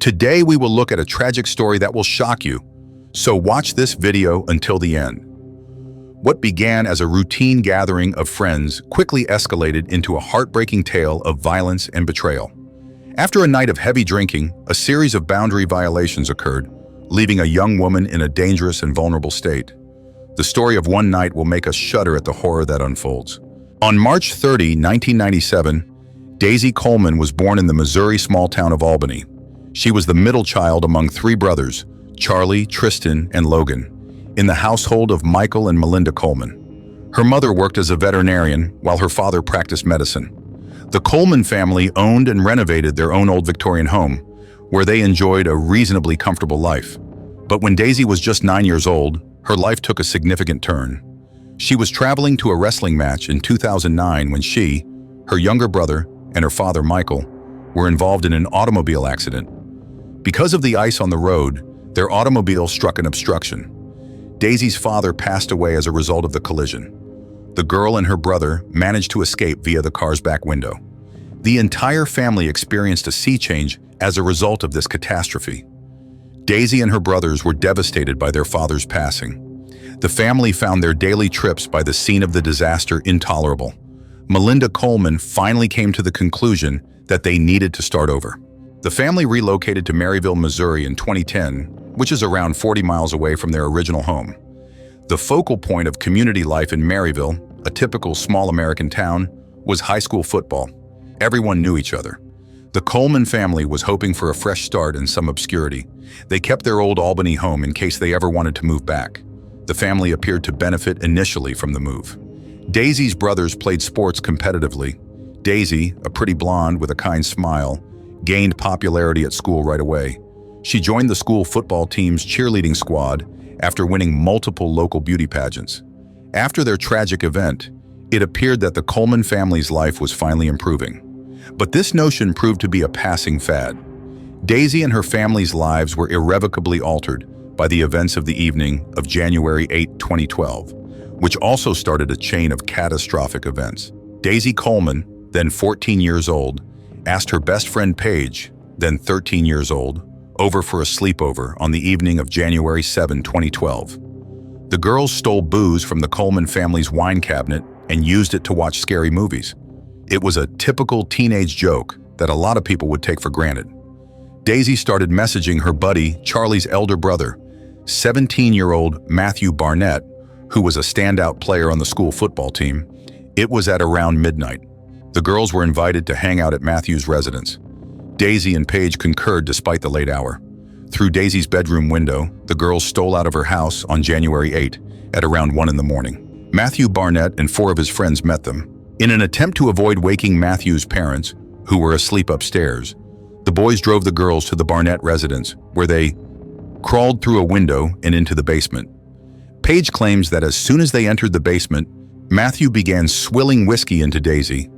Today we will look at a tragic story that will shock you, so watch this video until the end. What began as a routine gathering of friends quickly escalated into a heartbreaking tale of violence and betrayal. After a night of heavy drinking, a series of boundary violations occurred, leaving a young woman in a dangerous and vulnerable state. The story of one night will make us shudder at the horror that unfolds. On March 30, 1997, Daisy Coleman was born in the Missouri small town of Albany. She was the middle child among three brothers, Charlie, Tristan, and Logan, in the household of Michael and Melinda Coleman. Her mother worked as a veterinarian while her father practiced medicine. The Coleman family owned and renovated their own old Victorian home, where they enjoyed a reasonably comfortable life. But when Daisy was just 9 years old, her life took a significant turn. She was traveling to a wrestling match in 2009 when she, her younger brother, and her father, Michael, were involved in an automobile accident. Because of the ice on the road, their automobile struck an obstruction. Daisy's father passed away as a result of the collision. The girl and her brother managed to escape via the car's back window. The entire family experienced a sea change as a result of this catastrophe. Daisy and her brothers were devastated by their father's passing. The family found their daily trips by the scene of the disaster intolerable. Melinda Coleman finally came to the conclusion that they needed to start over. The family relocated to Maryville, Missouri in 2010, which is around 40 miles away from their original home. The focal point of community life in Maryville, a typical small American town, was high school football. Everyone knew each other. The Coleman family was hoping for a fresh start in some obscurity. They kept their old Albany home in case they ever wanted to move back. The family appeared to benefit initially from the move. Daisy's brothers played sports competitively. Daisy, a pretty blonde with a kind smile, gained popularity at school right away. She joined the school football team's cheerleading squad after winning multiple local beauty pageants. After their tragic event, it appeared that the Coleman family's life was finally improving. But this notion proved to be a passing fad. Daisy and her family's lives were irrevocably altered by the events of the evening of January 8, 2012, which also started a chain of catastrophic events. Daisy Coleman, then 14 years old, asked her best friend Paige, then 13 years old, over for a sleepover on the evening of January 7, 2012. The girls stole booze from the Coleman family's wine cabinet and used it to watch scary movies. It was a typical teenage joke that a lot of people would take for granted. Daisy started messaging her buddy, Charlie's elder brother, 17-year-old Matthew Barnett, who was a standout player on the school football team. It was at around midnight. The girls were invited to hang out at Matthew's residence. Daisy and Paige concurred despite the late hour. Through Daisy's bedroom window, the girls stole out of her house on January 8 at around 1 in the morning. Matthew Barnett and 4 of his friends met them. In an attempt to avoid waking Matthew's parents, who were asleep upstairs, the boys drove the girls to the Barnett residence, where they crawled through a window and into the basement. Paige claims that as soon as they entered the basement, Matthew began swilling whiskey into Daisy.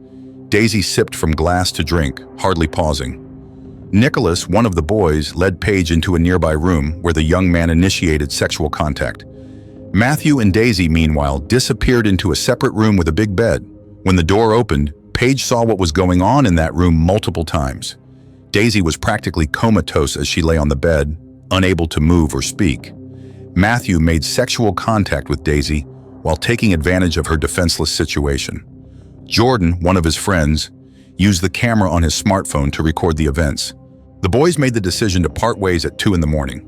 Daisy sipped from glass to drink, hardly pausing. Nicholas, one of the boys, led Paige into a nearby room where the young man initiated sexual contact. Matthew and Daisy, meanwhile, disappeared into a separate room with a big bed. When the door opened, Paige saw what was going on in that room multiple times. Daisy was practically comatose as she lay on the bed, unable to move or speak. Matthew made sexual contact with Daisy while taking advantage of her defenseless situation. Jordan, one of his friends, used the camera on his smartphone to record the events. The boys made the decision to part ways at 2 in the morning.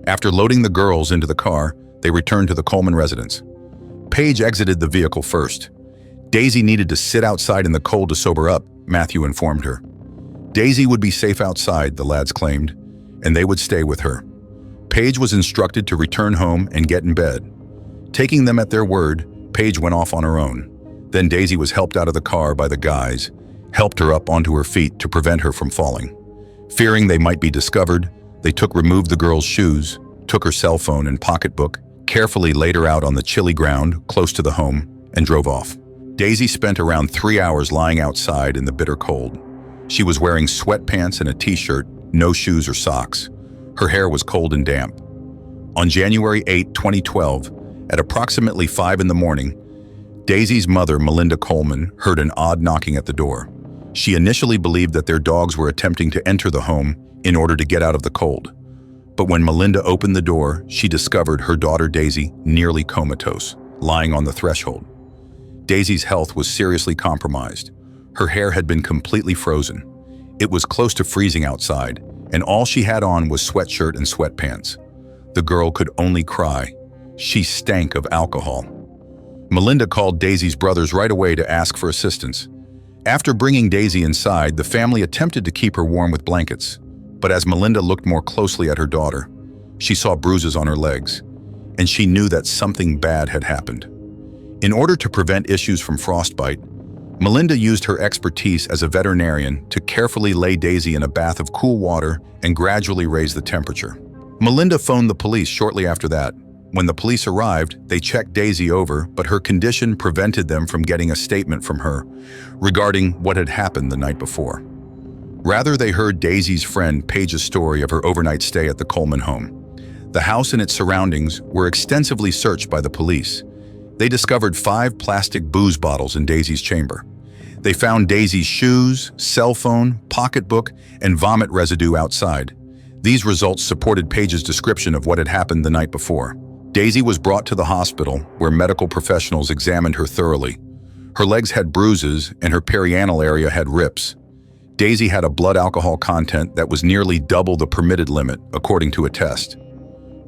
After loading the girls into the car, they returned to the Coleman residence. Paige exited the vehicle first. Daisy needed to sit outside in the cold to sober up, Matthew informed her. Daisy would be safe outside, the lads claimed, and they would stay with her. Paige was instructed to return home and get in bed. Taking them at their word, Paige went off on her own. Then Daisy was helped out of the car by the guys, helped her up onto her feet to prevent her from falling. Fearing they might be discovered, they removed the girl's shoes, took her cell phone and pocketbook, carefully laid her out on the chilly ground close to the home, and drove off. Daisy spent around 3 hours lying outside in the bitter cold. She was wearing sweatpants and a t-shirt, no shoes or socks. Her hair was cold and damp. On January 8, 2012, at approximately 5 in the morning, Daisy's mother, Melinda Coleman, heard an odd knocking at the door. She initially believed that their dogs were attempting to enter the home in order to get out of the cold. But when Melinda opened the door, she discovered her daughter Daisy nearly comatose, lying on the threshold. Daisy's health was seriously compromised. Her hair had been completely frozen. It was close to freezing outside, and all she had on was sweatshirt and sweatpants. The girl could only cry. She stank of alcohol. Melinda called Daisy's brothers right away to ask for assistance. After bringing Daisy inside, the family attempted to keep her warm with blankets. But as Melinda looked more closely at her daughter, she saw bruises on her legs, and she knew that something bad had happened. In order to prevent issues from frostbite, Melinda used her expertise as a veterinarian to carefully lay Daisy in a bath of cool water and gradually raise the temperature. Melinda phoned the police shortly after that. When the police arrived, they checked Daisy over, but her condition prevented them from getting a statement from her regarding what had happened the night before. Rather, they heard Daisy's friend Paige's story of her overnight stay at the Coleman home. The house and its surroundings were extensively searched by the police. They discovered 5 plastic booze bottles in Daisy's chamber. They found Daisy's shoes, cell phone, pocketbook, and vomit residue outside. These results supported Paige's description of what had happened the night before. Daisy was brought to the hospital, where medical professionals examined her thoroughly. Her legs had bruises, and her perianal area had rips. Daisy had a blood alcohol content that was nearly double the permitted limit, according to a test.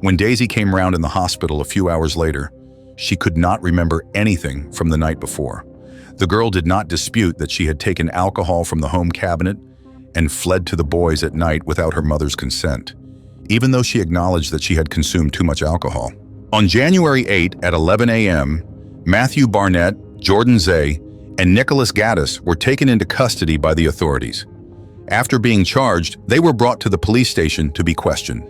When Daisy came round in the hospital a few hours later, she could not remember anything from the night before. The girl did not dispute that she had taken alcohol from the home cabinet and fled to the boys at night without her mother's consent, even though she acknowledged that she had consumed too much alcohol. On January 8 at 11 a.m., Matthew Barnett, Jordan Zay, and Nicholas Gaddis were taken into custody by the authorities. After being charged, they were brought to the police station to be questioned.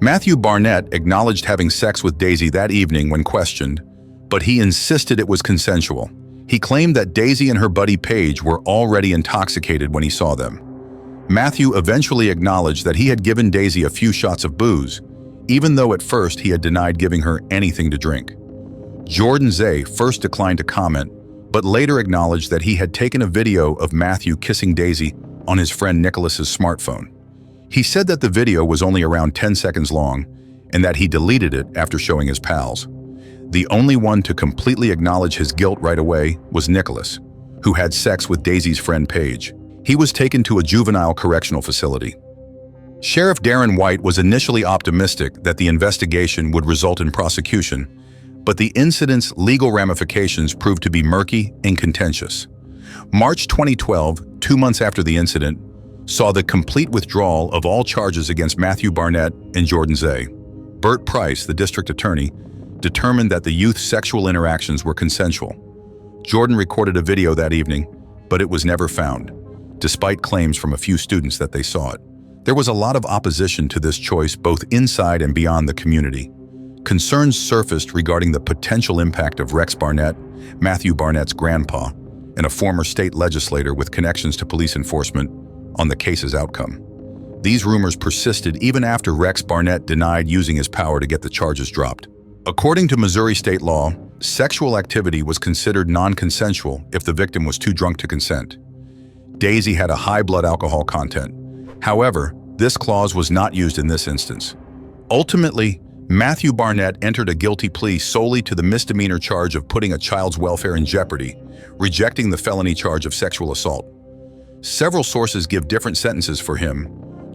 Matthew Barnett acknowledged having sex with Daisy that evening when questioned, but he insisted it was consensual. He claimed that Daisy and her buddy Paige were already intoxicated when he saw them. Matthew eventually acknowledged that he had given Daisy a few shots of booze, even though at first he had denied giving her anything to drink. Jordan Zay first declined to comment, but later acknowledged that he had taken a video of Matthew kissing Daisy on his friend Nicholas's smartphone. He said that the video was only around 10 seconds long and that he deleted it after showing his pals. The only one to completely acknowledge his guilt right away was Nicholas, who had sex with Daisy's friend Paige. He was taken to a juvenile correctional facility. Sheriff Darren White was initially optimistic that the investigation would result in prosecution, but the incident's legal ramifications proved to be murky and contentious. March 2012, 2 months after the incident, saw the complete withdrawal of all charges against Matthew Barnett and Jordan Zay. Bert Price, the district attorney, determined that the youth's sexual interactions were consensual. Jordan recorded a video that evening, but it was never found, despite claims from a few students that they saw it. There was a lot of opposition to this choice both inside and beyond the community. Concerns surfaced regarding the potential impact of Rex Barnett, Matthew Barnett's grandpa, and a former state legislator with connections to police enforcement, on the case's outcome. These rumors persisted even after Rex Barnett denied using his power to get the charges dropped. According to Missouri state law, sexual activity was considered non-consensual if the victim was too drunk to consent. Daisy had a high blood alcohol content. However, this clause was not used in this instance. Ultimately, Matthew Barnett entered a guilty plea solely to the misdemeanor charge of putting a child's welfare in jeopardy, rejecting the felony charge of sexual assault. Several sources give different sentences for him: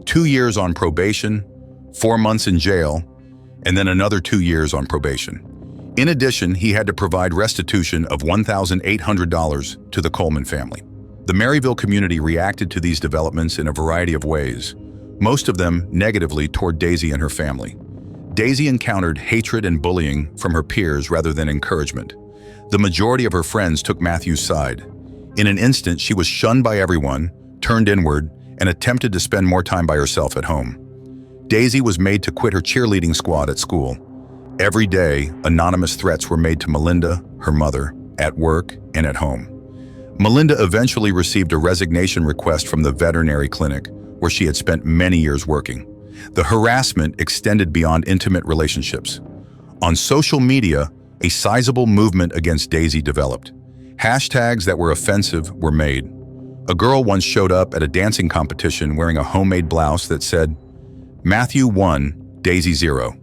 2 years on probation, 4 months in jail, and then another 2 years on probation. In addition, he had to provide restitution of $1,800 to the Coleman family. The Maryville community reacted to these developments in a variety of ways, most of them negatively toward Daisy and her family. Daisy encountered hatred and bullying from her peers rather than encouragement. The majority of her friends took Matthew's side. In an instant, she was shunned by everyone, turned inward, and attempted to spend more time by herself at home. Daisy was made to quit her cheerleading squad at school. Every day, anonymous threats were made to Melinda, her mother, at work and at home. Melinda eventually received a resignation request from the veterinary clinic, where she had spent many years working. The harassment extended beyond intimate relationships. On social media, a sizable movement against Daisy developed. Hashtags that were offensive were made. A girl once showed up at a dancing competition wearing a homemade blouse that said, "Matthew 1, Daisy 0.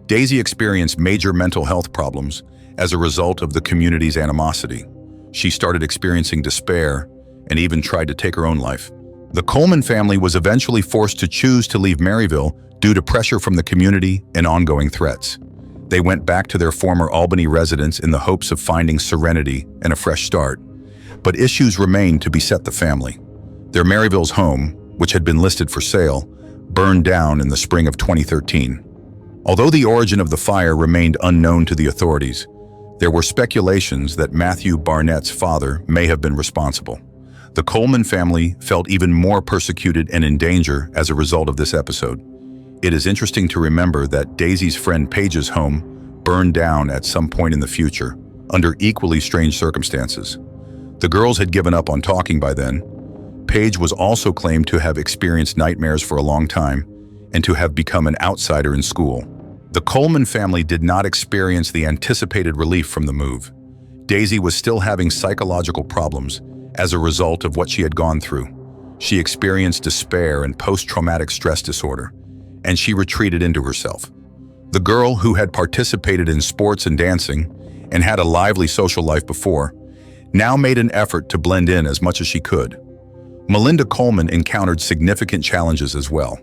Daisy experienced major mental health problems as a result of the community's animosity. She started experiencing despair and even tried to take her own life. The Coleman family was eventually forced to choose to leave Maryville due to pressure from the community and ongoing threats. They went back to their former Albany residence in the hopes of finding serenity and a fresh start. But issues remained to beset the family. Their Maryville's home, which had been listed for sale, burned down in the spring of 2013. Although the origin of the fire remained unknown to the authorities, there were speculations that Matthew Barnett's father may have been responsible. The Coleman family felt even more persecuted and in danger as a result of this episode. It is interesting to remember that Daisy's friend Paige's home burned down at some point in the future, under equally strange circumstances. The girls had given up on talking by then. Paige was also claimed to have experienced nightmares for a long time and to have become an outsider in school. The Coleman family did not experience the anticipated relief from the move. Daisy was still having psychological problems as a result of what she had gone through. She experienced despair and post-traumatic stress disorder, and she retreated into herself. The girl, who had participated in sports and dancing and had a lively social life before, now made an effort to blend in as much as she could. Melinda Coleman encountered significant challenges as well.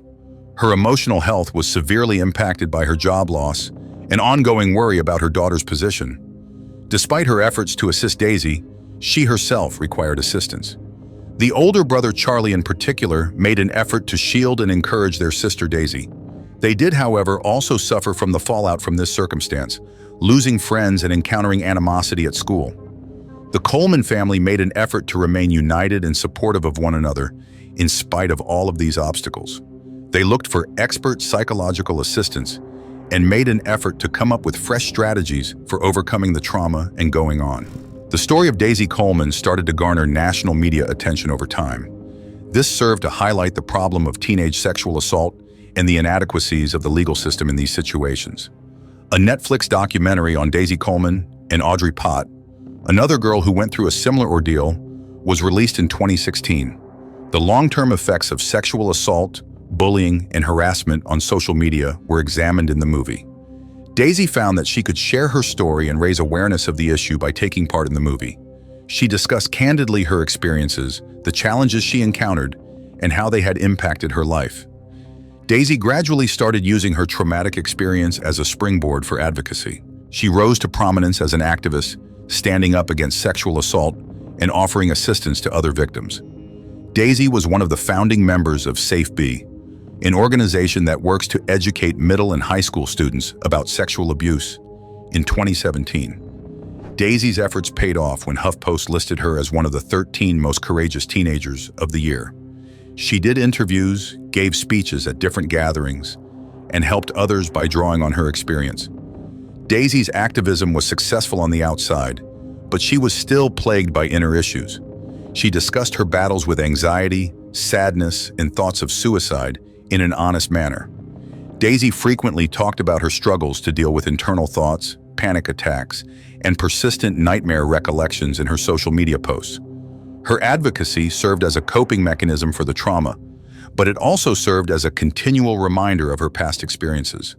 Her emotional health was severely impacted by her job loss and ongoing worry about her daughter's position. Despite her efforts to assist Daisy, she herself required assistance. The older brother Charlie in particular made an effort to shield and encourage their sister Daisy. They did, however, also suffer from the fallout from this circumstance, losing friends and encountering animosity at school. The Coleman family made an effort to remain united and supportive of one another in spite of all of these obstacles. They looked for expert psychological assistance and made an effort to come up with fresh strategies for overcoming the trauma and going on. The story of Daisy Coleman started to garner national media attention over time. This served to highlight the problem of teenage sexual assault and the inadequacies of the legal system in these situations. A Netflix documentary on Daisy Coleman and Audrey Pott, another girl who went through a similar ordeal, was released in 2016. The long-term effects of sexual assault, bullying, and harassment on social media were examined in the movie. Daisy found that she could share her story and raise awareness of the issue by taking part in the movie. She discussed candidly her experiences, the challenges she encountered, and how they had impacted her life. Daisy gradually started using her traumatic experience as a springboard for advocacy. She rose to prominence as an activist, standing up against sexual assault and offering assistance to other victims. Daisy was one of the founding members of Safe B, an organization that works to educate middle and high school students about sexual abuse. In 2017, Daisy's efforts paid off when HuffPost listed her as one of the 13 most courageous teenagers of the year. She did interviews, gave speeches at different gatherings, and helped others by drawing on her experience. Daisy's activism was successful on the outside, but she was still plagued by inner issues. She discussed her battles with anxiety, sadness, and thoughts of suicide in an honest manner. Daisy frequently talked about her struggles to deal with internal thoughts, panic attacks, and persistent nightmare recollections in her social media posts. Her advocacy served as a coping mechanism for the trauma, but it also served as a continual reminder of her past experiences.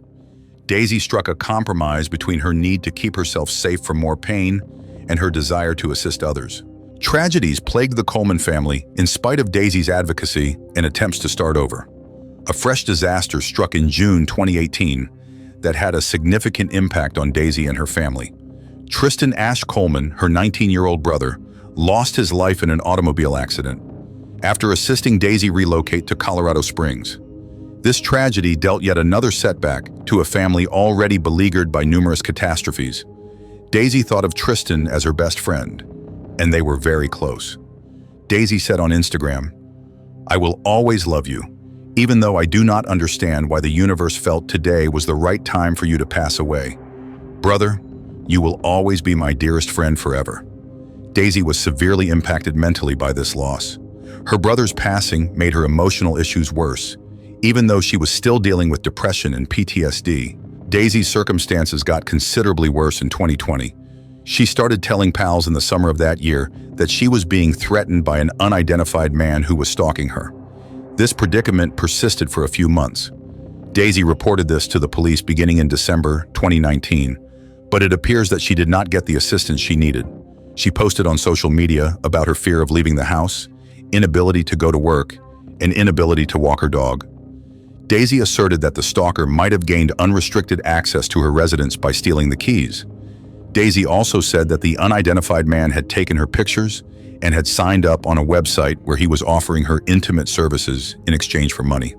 Daisy struck a compromise between her need to keep herself safe from more pain and her desire to assist others. Tragedies plagued the Coleman family in spite of Daisy's advocacy and attempts to start over. A fresh disaster struck in June 2018 that had a significant impact on Daisy and her family. Tristan Ash Coleman, her 19-year-old brother, lost his life in an automobile accident after assisting Daisy relocate to Colorado Springs. This tragedy dealt yet another setback to a family already beleaguered by numerous catastrophes. Daisy thought of Tristan as her best friend, and they were very close. Daisy said on Instagram, "I will always love you, even though I do not understand why the universe felt today was the right time for you to pass away. Brother, you will always be my dearest friend forever." Daisy was severely impacted mentally by this loss. Her brother's passing made her emotional issues worse. Even though she was still dealing with depression and PTSD, Daisy's circumstances got considerably worse in 2020. She started telling pals in the summer of that year that she was being threatened by an unidentified man who was stalking her. This predicament persisted for a few months. Daisy reported this to the police beginning in December 2019, but it appears that she did not get the assistance she needed. She posted on social media about her fear of leaving the house, inability to go to work, and inability to walk her dog. Daisy asserted that the stalker might have gained unrestricted access to her residence by stealing the keys. Daisy also said that the unidentified man had taken her pictures and had signed up on a website where he was offering her intimate services in exchange for money.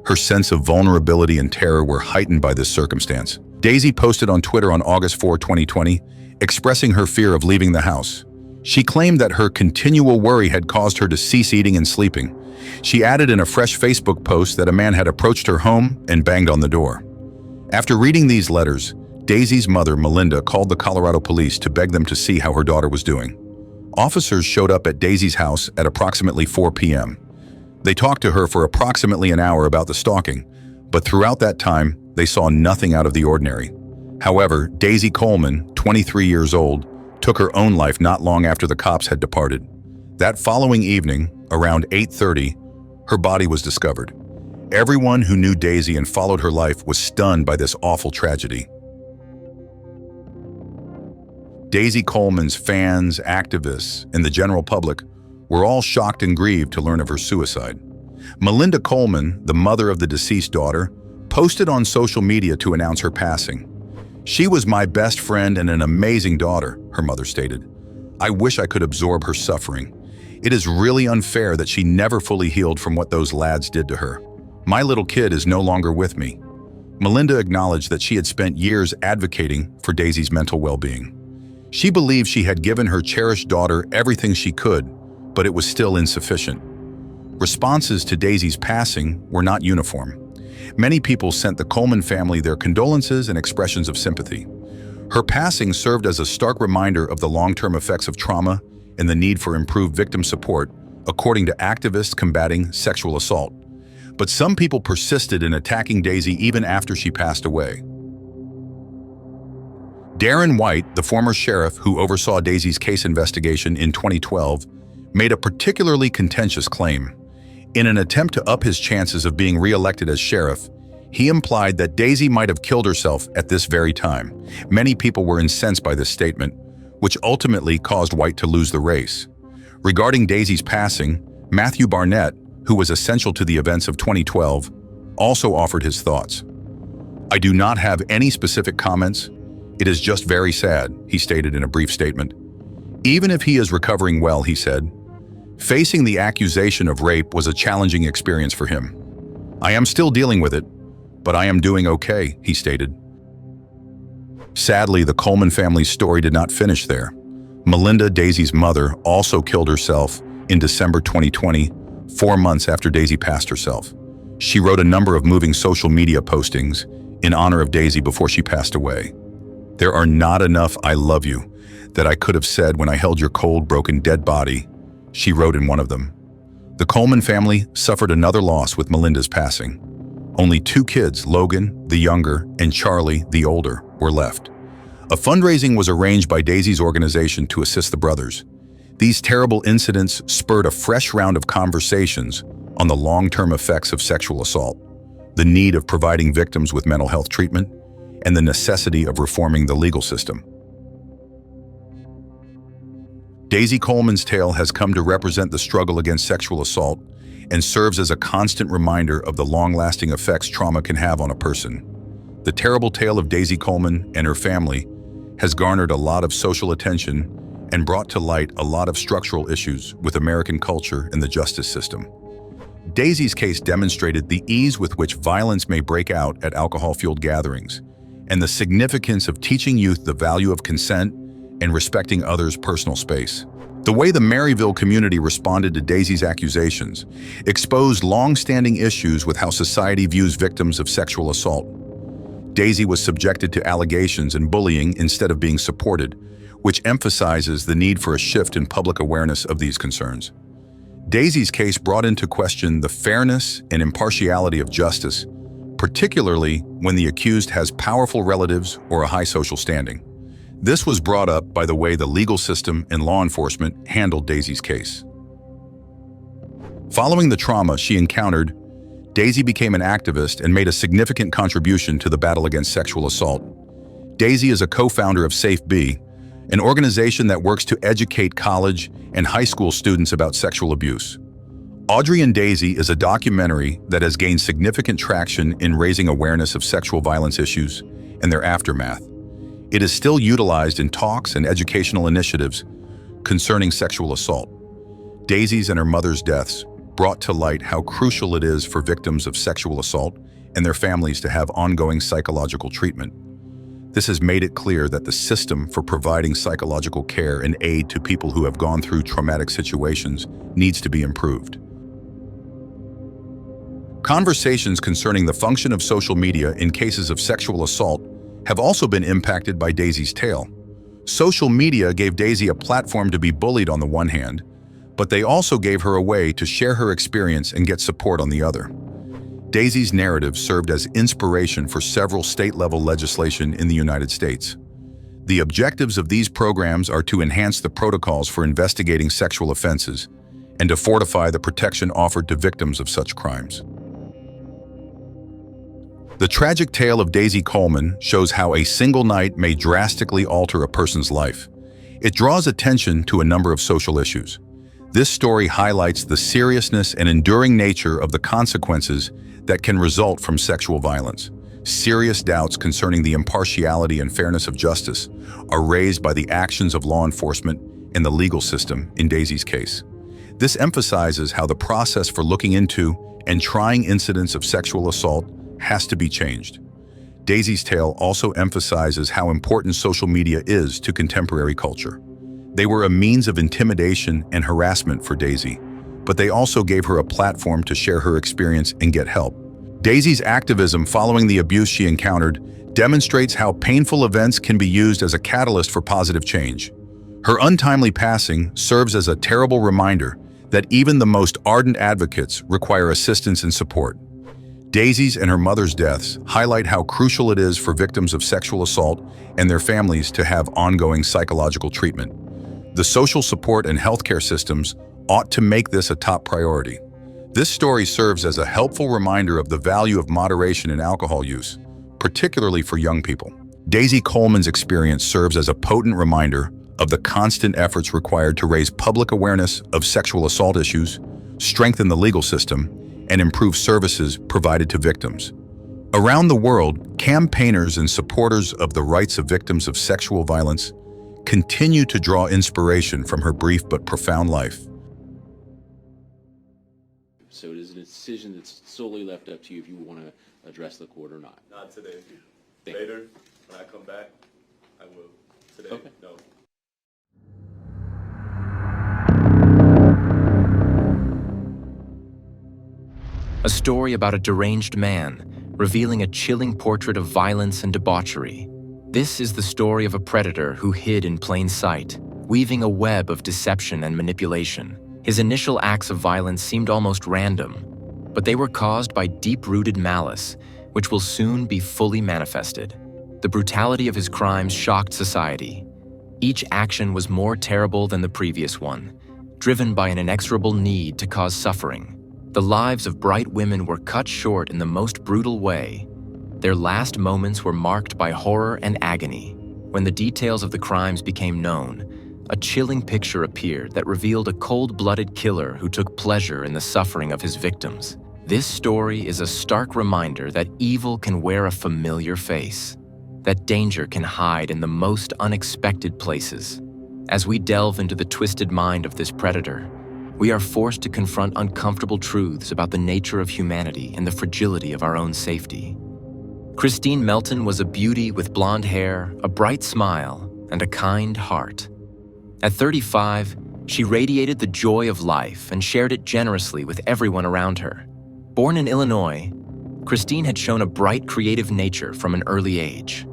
Her sense of vulnerability and terror were heightened by this circumstance. Daisy posted on Twitter on August 4, 2020, expressing her fear of leaving the house. She claimed that her continual worry had caused her to cease eating and sleeping. She added in a fresh Facebook post that a man had approached her home and banged on the door. After reading these letters, Daisy's mother, Melinda, called the Colorado police to beg them to see how her daughter was doing. Officers showed up at Daisy's house at approximately 4 p.m. They talked to her for approximately an hour about the stalking, but throughout that time, they saw nothing out of the ordinary. However, Daisy Coleman, 23 years old, took her own life not long after the cops had departed. That following evening, around 8:30, her body was discovered. Everyone who knew Daisy and followed her life was stunned by this awful tragedy. Daisy Coleman's fans, activists, and the general public were all shocked and grieved to learn of her suicide. Melinda Coleman, the mother of the deceased daughter, posted on social media to announce her passing. "She was my best friend and an amazing daughter," her mother stated. "I wish I could absorb her suffering. It is really unfair that she never fully healed from what those lads did to her. My little kid is no longer with me." Melinda acknowledged that she had spent years advocating for Daisy's mental well-being. She believed she had given her cherished daughter everything she could, but it was still insufficient. Responses to Daisy's passing were not uniform. Many people sent the Coleman family their condolences and expressions of sympathy. Her passing served as a stark reminder of the long-term effects of trauma and the need for improved victim support, according to activists combating sexual assault. But some people persisted in attacking Daisy even after she passed away. Darren White, the former sheriff who oversaw Daisy's case investigation in 2012, made a particularly contentious claim. In an attempt to up his chances of being re-elected as sheriff, he implied that Daisy might have killed herself at this very time. Many people were incensed by this statement, which ultimately caused White to lose the race. Regarding Daisy's passing, Matthew Barnett, who was essential to the events of 2012, also offered his thoughts. "I do not have any specific comments. It is just very sad," he stated in a brief statement. Even if he is recovering well, he said, facing the accusation of rape was a challenging experience for him. "I am still dealing with it, but I am doing okay," he stated. Sadly, the Coleman family's story did not finish there. Melinda, Daisy's mother, also killed herself in December 2020, 4 months after Daisy passed herself. She wrote a number of moving social media postings in honor of Daisy before she passed away. "There are not enough I love you that I could have said when I held your cold, broken, dead body," she wrote in one of them. The Coleman family suffered another loss with Melinda's passing. Only 2 kids, Logan, the younger, and Charlie, the older, were left. A fundraising was arranged by Daisy's organization to assist the brothers. These terrible incidents spurred a fresh round of conversations on the long-term effects of sexual assault, the need of providing victims with mental health treatment, and the necessity of reforming the legal system. Daisy Coleman's tale has come to represent the struggle against sexual assault and serves as a constant reminder of the long-lasting effects trauma can have on a person. The terrible tale of Daisy Coleman and her family has garnered a lot of social attention and brought to light a lot of structural issues with American culture and the justice system. Daisy's case demonstrated the ease with which violence may break out at alcohol-fueled gatherings, and the significance of teaching youth the value of consent and respecting others' personal space. The way the Maryville community responded to Daisy's accusations exposed long-standing issues with how society views victims of sexual assault. Daisy was subjected to allegations and bullying instead of being supported, which emphasizes the need for a shift in public awareness of these concerns. Daisy's case brought into question the fairness and impartiality of justice, particularly when the accused has powerful relatives or a high social standing. This was brought up by the way the legal system and law enforcement handled Daisy's case. Following the trauma she encountered, Daisy became an activist and made a significant contribution to the battle against sexual assault. Daisy is a co-founder of Safe B, an organization that works to educate college and high school students about sexual abuse. Audrey and Daisy is a documentary that has gained significant traction in raising awareness of sexual violence issues and their aftermath. It is still utilized in talks and educational initiatives concerning sexual assault. Daisy's and her mother's deaths brought to light how crucial it is for victims of sexual assault and their families to have ongoing psychological treatment. This has made it clear that the system for providing psychological care and aid to people who have gone through traumatic situations needs to be improved. Conversations concerning the function of social media in cases of sexual assault have also been impacted by Daisy's tale. Social media gave Daisy a platform to be bullied on the one hand, but they also gave her a way to share her experience and get support on the other. Daisy's narrative served as inspiration for several state-level legislation in the United States. The objectives of these programs are to enhance the protocols for investigating sexual offenses and to fortify the protection offered to victims of such crimes. The tragic tale of Daisy Coleman shows how a single night may drastically alter a person's life. It draws attention to a number of social issues. This story highlights the seriousness and enduring nature of the consequences that can result from sexual violence. Serious doubts concerning the impartiality and fairness of justice are raised by the actions of law enforcement and the legal system in Daisy's case. This emphasizes how the process for looking into and trying incidents of sexual assault has to be changed. Daisy's tale also emphasizes how important social media is to contemporary culture. They were a means of intimidation and harassment for Daisy, but they also gave her a platform to share her experience and get help. Daisy's activism following the abuse she encountered demonstrates how painful events can be used as a catalyst for positive change. Her untimely passing serves as a terrible reminder that even the most ardent advocates require assistance and support. Daisy's and her mother's deaths highlight how crucial it is for victims of sexual assault and their families to have ongoing psychological treatment. The social support and healthcare systems ought to make this a top priority. This story serves as a helpful reminder of the value of moderation in alcohol use, particularly for young people. Daisy Coleman's experience serves as a potent reminder of the constant efforts required to raise public awareness of sexual assault issues, strengthen the legal system, and improve services provided to victims. Around the world, campaigners and supporters of the rights of victims of sexual violence continue to draw inspiration from her brief but profound life. So it is a decision that's solely left up to you if you want to address the court or not. Not today. Later, when I come back, I will. Today, okay. No. A story about a deranged man, revealing a chilling portrait of violence and debauchery. This is the story of a predator who hid in plain sight, weaving a web of deception and manipulation. His initial acts of violence seemed almost random, but they were caused by deep-rooted malice, which will soon be fully manifested. The brutality of his crimes shocked society. Each action was more terrible than the previous one, driven by an inexorable need to cause suffering. The lives of bright women were cut short in the most brutal way. Their last moments were marked by horror and agony. When the details of the crimes became known, a chilling picture appeared that revealed a cold-blooded killer who took pleasure in the suffering of his victims. This story is a stark reminder that evil can wear a familiar face, that danger can hide in the most unexpected places. As we delve into the twisted mind of this predator, we are forced to confront uncomfortable truths about the nature of humanity and the fragility of our own safety. Christine Melton was a beauty with blonde hair, a bright smile, and a kind heart. At 35, she radiated the joy of life and shared it generously with everyone around her. Born in Illinois, Christine had shown a bright, creative nature from an early age.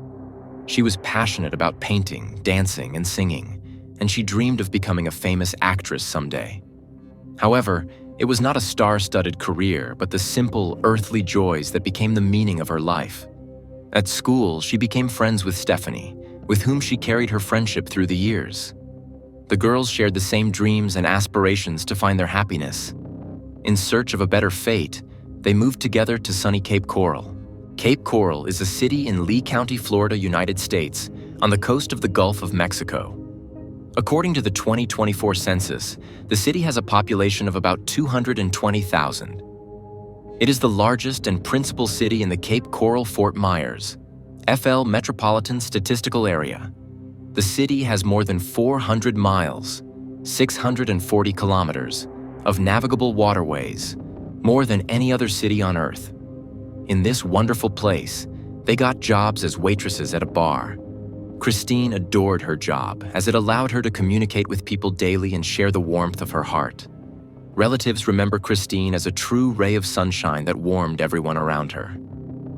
She was passionate about painting, dancing, and singing, and she dreamed of becoming a famous actress someday. However, it was not a star-studded career, but the simple, earthly joys that became the meaning of her life. At school, she became friends with Stephanie, with whom she carried her friendship through the years. The girls shared the same dreams and aspirations to find their happiness. In search of a better fate, they moved together to sunny Cape Coral. Cape Coral is a city in Lee County, Florida, United States, on the coast of the Gulf of Mexico. According to the 2024 census, the city has a population of about 220,000. It is the largest and principal city in the Cape Coral-Fort Myers, FL Metropolitan Statistical Area. The city has more than 400 miles, 640 kilometers, of navigable waterways, more than any other city on Earth. In this wonderful place, they got jobs as waitresses at a bar. Christine adored her job as it allowed her to communicate with people daily and share the warmth of her heart. Relatives remember Christine as a true ray of sunshine that warmed everyone around her.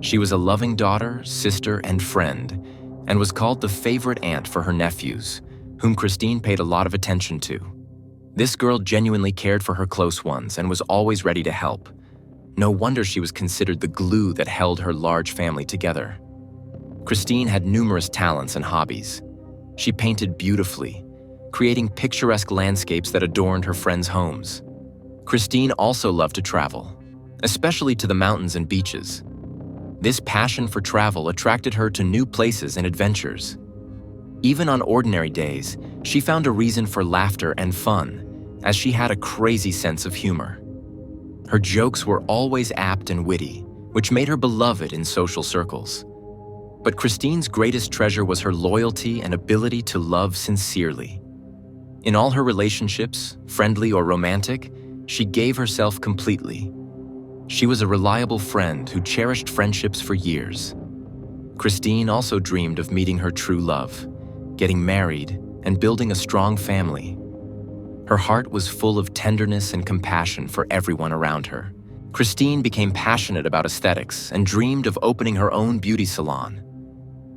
She was a loving daughter, sister, and friend, and was called the favorite aunt for her nephews, whom Christine paid a lot of attention to. This girl genuinely cared for her close ones and was always ready to help. No wonder she was considered the glue that held her large family together. Christine had numerous talents and hobbies. She painted beautifully, creating picturesque landscapes that adorned her friends' homes. Christine also loved to travel, especially to the mountains and beaches. This passion for travel attracted her to new places and adventures. Even on ordinary days, she found a reason for laughter and fun, as she had a crazy sense of humor. Her jokes were always apt and witty, which made her beloved in social circles. But Christine's greatest treasure was her loyalty and ability to love sincerely. In all her relationships, friendly or romantic, she gave herself completely. She was a reliable friend who cherished friendships for years. Christine also dreamed of meeting her true love, getting married, and building a strong family. Her heart was full of tenderness and compassion for everyone around her. Christine became passionate about aesthetics and dreamed of opening her own beauty salon.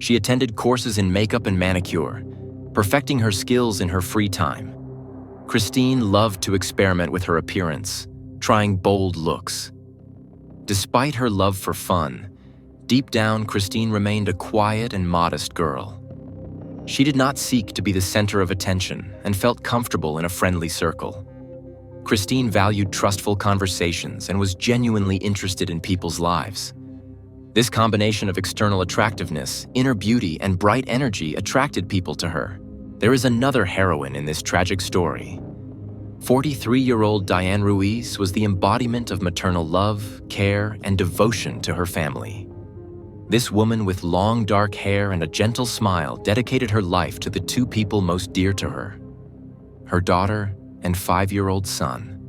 She attended courses in makeup and manicure, perfecting her skills in her free time. Christine loved to experiment with her appearance, trying bold looks. Despite her love for fun, deep down, Christine remained a quiet and modest girl. She did not seek to be the center of attention and felt comfortable in a friendly circle. Christine valued trustful conversations and was genuinely interested in people's lives. This combination of external attractiveness, inner beauty, and bright energy attracted people to her. There is another heroine in this tragic story. 43-year-old Diane Ruiz was the embodiment of maternal love, care, and devotion to her family. This woman with long dark hair and a gentle smile dedicated her life to the two people most dear to her, her daughter and 5-year-old son.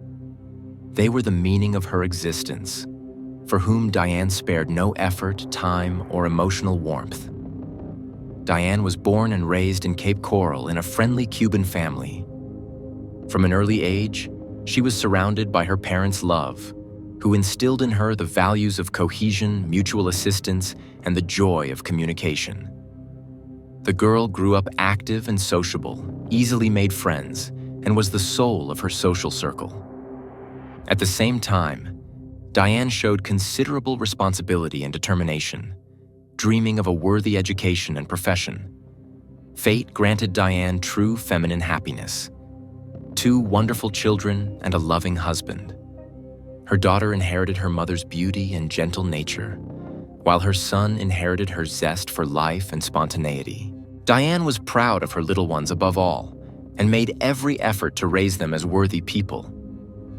They were the meaning of her existence, for whom Diane spared no effort, time, or emotional warmth. Diane was born and raised in Cape Coral in a friendly Cuban family. From an early age, she was surrounded by her parents' love, who instilled in her the values of cohesion, mutual assistance, and the joy of communication. The girl grew up active and sociable, easily made friends, and was the soul of her social circle. At the same time, Diane showed considerable responsibility and determination, dreaming of a worthy education and profession. Fate granted Diane true feminine happiness, 2 wonderful children and a loving husband. Her daughter inherited her mother's beauty and gentle nature, while her son inherited her zest for life and spontaneity. Diane was proud of her little ones above all, and made every effort to raise them as worthy people.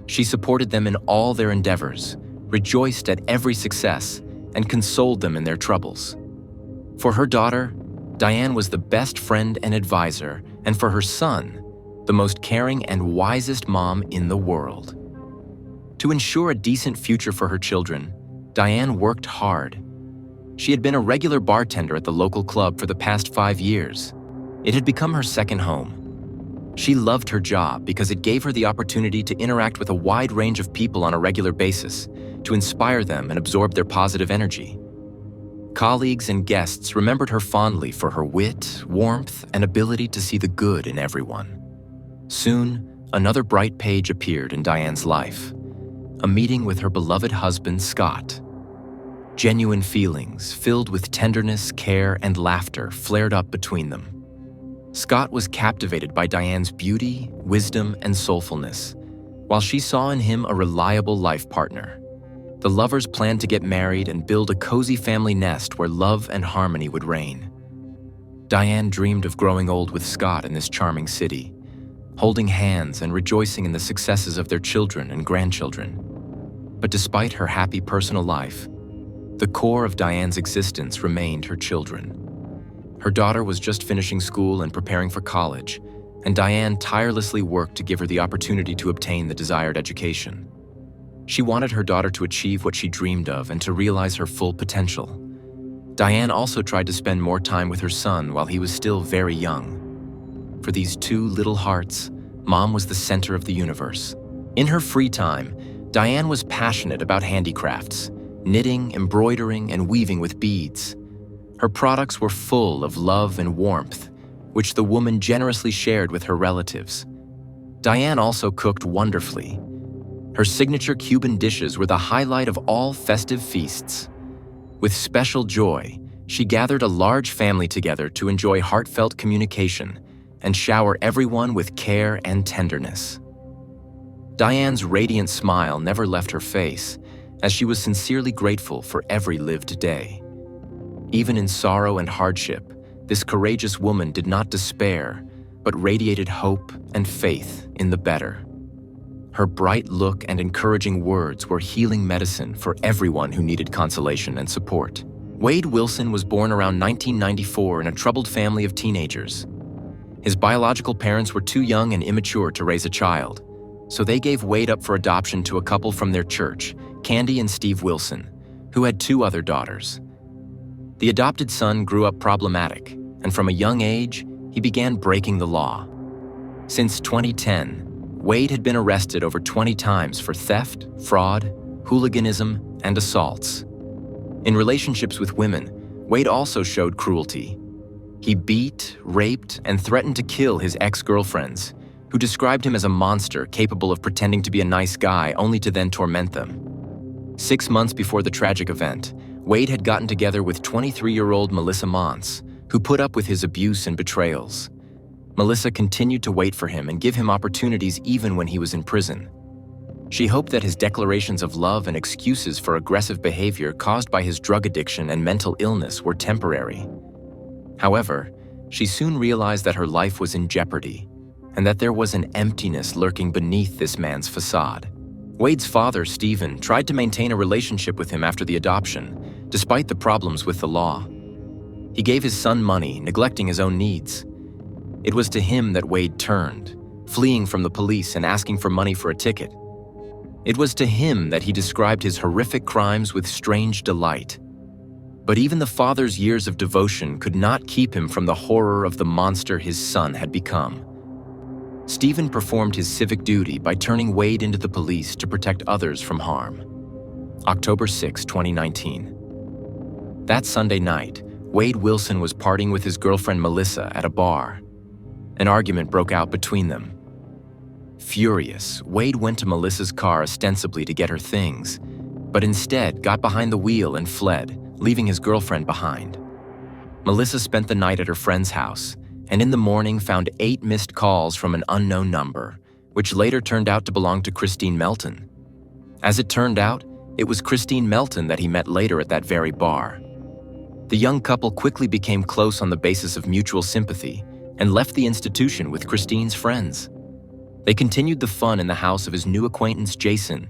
She supported them in all their endeavors, rejoiced at every success, and consoled them in their troubles. For her daughter, Diane was the best friend and advisor, and for her son, the most caring and wisest mom in the world. To ensure a decent future for her children, Diane worked hard. She had been a regular bartender at the local club for the past 5 years. It had become her second home. She loved her job because it gave her the opportunity to interact with a wide range of people on a regular basis, to inspire them and absorb their positive energy. Colleagues and guests remembered her fondly for her wit, warmth, and ability to see the good in everyone. Soon, another bright page appeared in Diane's life, a meeting with her beloved husband, Scott. Genuine feelings, filled with tenderness, care, and laughter, flared up between them. Scott was captivated by Diane's beauty, wisdom, and soulfulness, while she saw in him a reliable life partner. The lovers planned to get married and build a cozy family nest where love and harmony would reign. Diane dreamed of growing old with Scott in this charming city, holding hands and rejoicing in the successes of their children and grandchildren. But despite her happy personal life, the core of Diane's existence remained her children. Her daughter was just finishing school and preparing for college, and Diane tirelessly worked to give her the opportunity to obtain the desired education. She wanted her daughter to achieve what she dreamed of and to realize her full potential. Diane also tried to spend more time with her son while he was still very young. For these two little hearts, Mom was the center of the universe. In her free time, Diane was passionate about handicrafts, knitting, embroidering, and weaving with beads. Her products were full of love and warmth, which the woman generously shared with her relatives. Diane also cooked wonderfully. Her signature Cuban dishes were the highlight of all festive feasts. With special joy, she gathered a large family together to enjoy heartfelt communication and shower everyone with care and tenderness. Diane's radiant smile never left her face, as she was sincerely grateful for every lived day. Even in sorrow and hardship, this courageous woman did not despair, but radiated hope and faith in the better. Her bright look and encouraging words were healing medicine for everyone who needed consolation and support. Wade Wilson was born around 1994 in a troubled family of teenagers. His biological parents were too young and immature to raise a child, so they gave Wade up for adoption to a couple from their church, Candy and Steve Wilson, who had 2 other daughters. The adopted son grew up problematic, and from a young age, he began breaking the law. Since 2010, Wade had been arrested over 20 times for theft, fraud, hooliganism, and assaults. In relationships with women, Wade also showed cruelty. He beat, raped, and threatened to kill his ex-girlfriends, who described him as a monster capable of pretending to be a nice guy only to then torment them. 6 months before the tragic event, Wade had gotten together with 23-year-old Melissa Mons, who put up with his abuse and betrayals. Melissa continued to wait for him and give him opportunities even when he was in prison. She hoped that his declarations of love and excuses for aggressive behavior caused by his drug addiction and mental illness were temporary. However, she soon realized that her life was in jeopardy and that there was an emptiness lurking beneath this man's facade. Wade's father, Stephen, tried to maintain a relationship with him after the adoption, despite the problems with the law. He gave his son money, neglecting his own needs. It was to him that Wade turned, fleeing from the police and asking for money for a ticket. It was to him that he described his horrific crimes with strange delight. But even the father's years of devotion could not keep him from the horror of the monster his son had become. Stephen performed his civic duty by turning Wade into the police to protect others from harm. October 6, 2019. That Sunday night, Wade Wilson was partying with his girlfriend Melissa at a bar. An argument broke out between them. Furious, Wade went to Melissa's car ostensibly to get her things, but instead got behind the wheel and fled, leaving his girlfriend behind. Melissa spent the night at her friend's house, and in the morning found 8 missed calls from an unknown number, which later turned out to belong to Christine Melton. As it turned out, it was Christine Melton that he met later at that very bar. The young couple quickly became close on the basis of mutual sympathy and left the institution with Christine's friends. They continued the fun in the house of his new acquaintance Jason,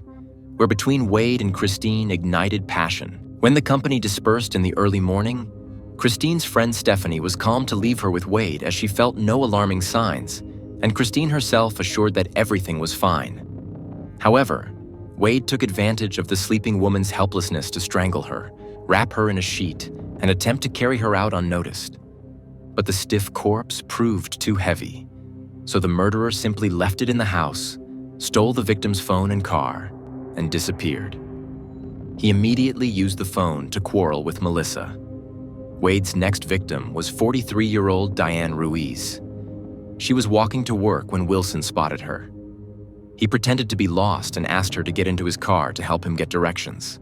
where between Wade and Christine ignited passion. When the company dispersed in the early morning, Christine's friend Stephanie was calm to leave her with Wade as she felt no alarming signs, and Christine herself assured that everything was fine. However, Wade took advantage of the sleeping woman's helplessness to strangle her, wrap her in a sheet, and attempt to carry her out unnoticed. But the stiff corpse proved too heavy, so the murderer simply left it in the house, stole the victim's phone and car, and disappeared. He immediately used the phone to quarrel with Melissa. Wade's next victim was 43-year-old Diane Ruiz. She was walking to work when Wilson spotted her. He pretended to be lost and asked her to get into his car to help him get directions.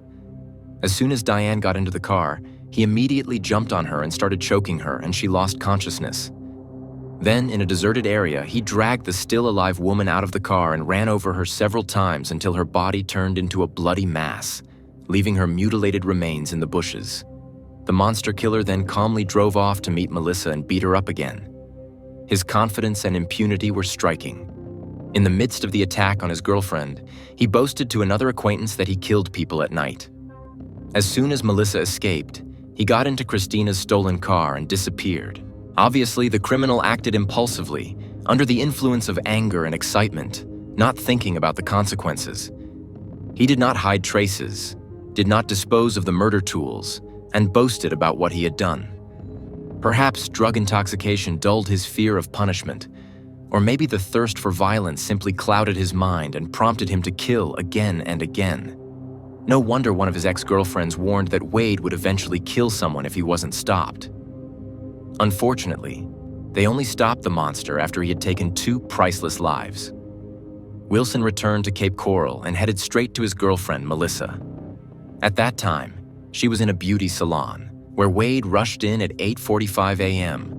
As soon as Diane got into the car, he immediately jumped on her and started choking her, and she lost consciousness. Then, in a deserted area, he dragged the still-alive woman out of the car and ran over her several times until her body turned into a bloody mass, leaving her mutilated remains in the bushes. The monster killer then calmly drove off to meet Melissa and beat her up again. His confidence and impunity were striking. In the midst of the attack on his girlfriend, he boasted to another acquaintance that he killed people at night. As soon as Melissa escaped, he got into Christina's stolen car and disappeared. Obviously, the criminal acted impulsively, under the influence of anger and excitement, not thinking about the consequences. He did not hide traces, did not dispose of the murder tools, and boasted about what he had done. Perhaps drug intoxication dulled his fear of punishment, or maybe the thirst for violence simply clouded his mind and prompted him to kill again and again. No wonder one of his ex-girlfriends warned that Wade would eventually kill someone if he wasn't stopped. Unfortunately, they only stopped the monster after he had taken 2 priceless lives. Wilson returned to Cape Coral and headed straight to his girlfriend, Melissa. At that time, she was in a beauty salon, where Wade rushed in at 8:45 a.m.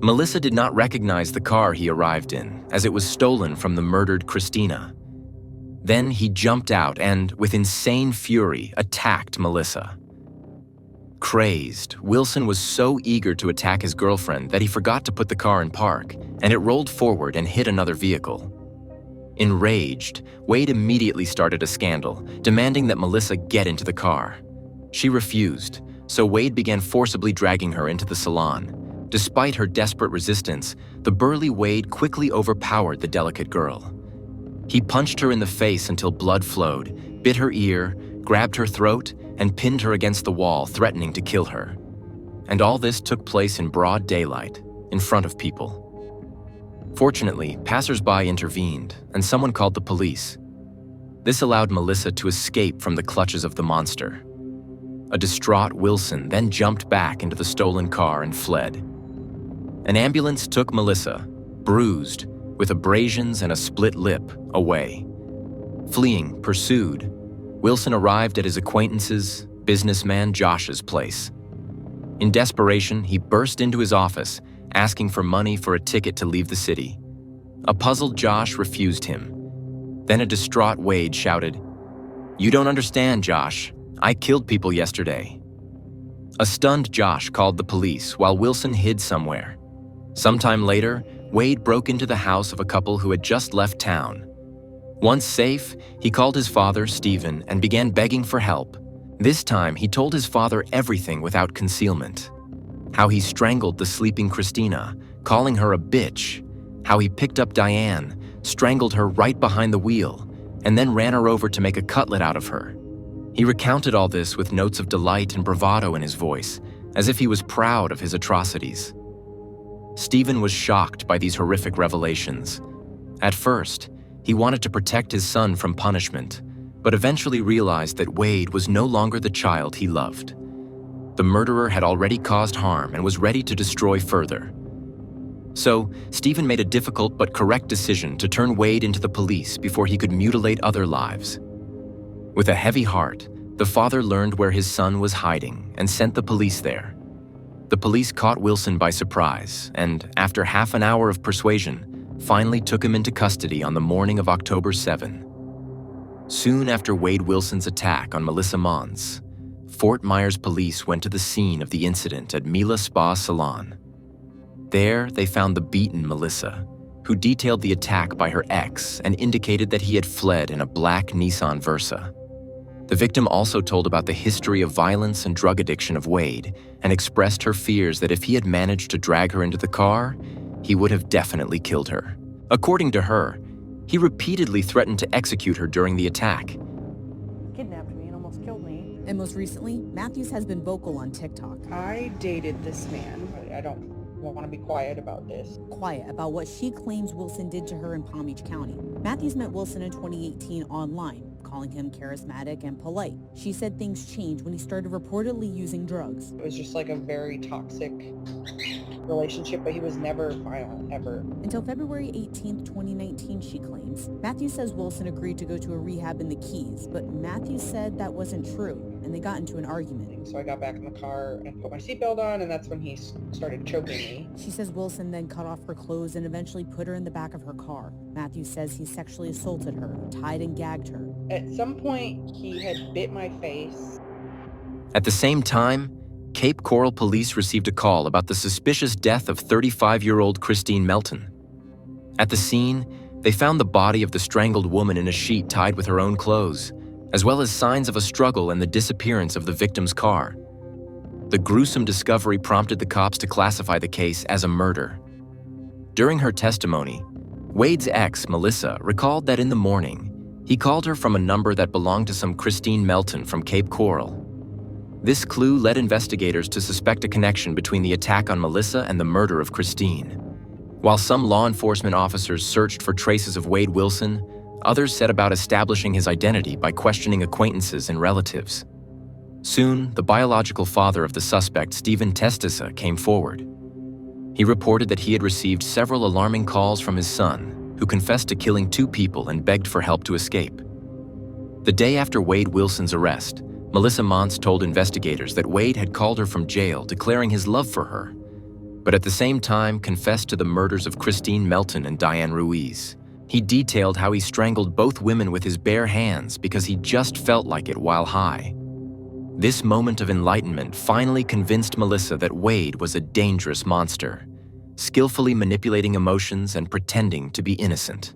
Melissa did not recognize the car he arrived in, as it was stolen from the murdered Christina. Then he jumped out and, with insane fury, attacked Melissa. Crazed, Wilson was so eager to attack his girlfriend that he forgot to put the car in park, and it rolled forward and hit another vehicle. Enraged, Wade immediately started a scandal, demanding that Melissa get into the car. She refused, so Wade began forcibly dragging her into the salon. Despite her desperate resistance, the burly Wade quickly overpowered the delicate girl. He punched her in the face until blood flowed, bit her ear, grabbed her throat, and pinned her against the wall, threatening to kill her. And all this took place in broad daylight, in front of people. Fortunately, passers-by intervened, and someone called the police. This allowed Melissa to escape from the clutches of the monster. A distraught Wilson then jumped back into the stolen car and fled. An ambulance took Melissa, bruised, with abrasions and a split lip, away. Fleeing, pursued, Wilson arrived at his acquaintance's, businessman Josh's place. In desperation, he burst into his office, asking for money for a ticket to leave the city. A puzzled Josh refused him. Then a distraught Wade shouted, "You don't understand, Josh. I killed people yesterday." A stunned Josh called the police while Wilson hid somewhere. Sometime later, Wade broke into the house of a couple who had just left town. Once safe, he called his father, Stephen, and began begging for help. This time, he told his father everything without concealment. How he strangled the sleeping Christina, calling her a bitch. How he picked up Diane, strangled her right behind the wheel, and then ran her over to make a cutlet out of her. He recounted all this with notes of delight and bravado in his voice, as if he was proud of his atrocities. Stephen was shocked by these horrific revelations. At first, he wanted to protect his son from punishment, but eventually realized that Wade was no longer the child he loved. The murderer had already caused harm and was ready to destroy further. So, Stephen made a difficult but correct decision to turn Wade into the police before he could mutilate other lives. With a heavy heart, the father learned where his son was hiding and sent the police there. The police caught Wilson by surprise and, after half an hour of persuasion, finally took him into custody on the morning of October 7. Soon after Wade Wilson's attack on Melissa Mons, Fort Myers police went to the scene of the incident at Mila Spa Salon. There, they found the beaten Melissa, who detailed the attack by her ex and indicated that he had fled in a black Nissan Versa. The victim also told about the history of violence and drug addiction of Wade and expressed her fears that if he had managed to drag her into the car, he would have definitely killed her. According to her, he repeatedly threatened to execute her during the attack. Kidnapped me and almost killed me. And most recently, Matthews has been vocal on TikTok. I dated this man. I don't want to be quiet about this. Quiet about what she claims Wilson did to her in Palm Beach County. Matthews met Wilson in 2018 online, calling him charismatic and polite. She said things changed when he started reportedly using drugs. It was just like a very toxic relationship, but he was never violent, ever. Until February 18th, 2019, she claims. Matthews says Wilson agreed to go to a rehab in the Keys, but Matthews said that wasn't true. and they got into an argument. So I got back in the car and put my seatbelt on, and that's when he started choking me. She says Wilson then cut off her clothes and eventually put her in the back of her car. Matthew says he sexually assaulted her, tied and gagged her. At some point, he had bit my face. At the same time, Cape Coral police received a call about the suspicious death of 35-year-old Christine Melton. At the scene, they found the body of the strangled woman in a sheet tied with her own clothes, as well as signs of a struggle and the disappearance of the victim's car. The gruesome discovery prompted the cops to classify the case as a murder. During her testimony, Wade's ex, Melissa, recalled that in the morning, he called her from a number that belonged to some Christine Melton from Cape Coral. This clue led investigators to suspect a connection between the attack on Melissa and the murder of Christine. While some law enforcement officers searched for traces of Wade Wilson, others set about establishing his identity by questioning acquaintances and relatives. Soon, the biological father of the suspect, Stephen Testisa, came forward. He reported that he had received several alarming calls from his son, who confessed to killing 2 people and begged for help to escape. The day after Wade Wilson's arrest, Melissa Montz told investigators that Wade had called her from jail declaring his love for her, but at the same time confessed to the murders of Christine Melton and Diane Ruiz. He detailed how he strangled both women with his bare hands because he just felt like it while high. This moment of enlightenment finally convinced Melissa that Wade was a dangerous monster, skillfully manipulating emotions and pretending to be innocent.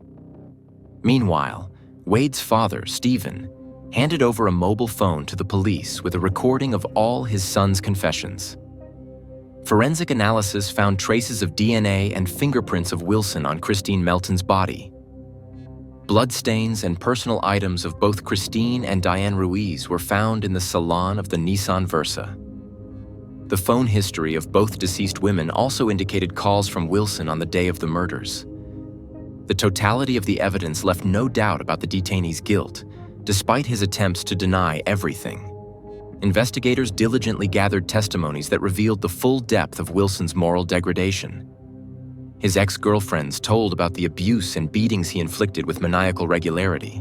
Meanwhile, Wade's father, Stephen, handed over a mobile phone to the police with a recording of all his son's confessions. Forensic analysis found traces of DNA and fingerprints of Wilson on Christine Melton's body. Bloodstains and personal items of both Christine and Diane Ruiz were found in the salon of the Nissan Versa. The phone history of both deceased women also indicated calls from Wilson on the day of the murders. The totality of the evidence left no doubt about the detainee's guilt, despite his attempts to deny everything. Investigators diligently gathered testimonies that revealed the full depth of Wilson's moral degradation. His ex-girlfriends told about the abuse and beatings he inflicted with maniacal regularity.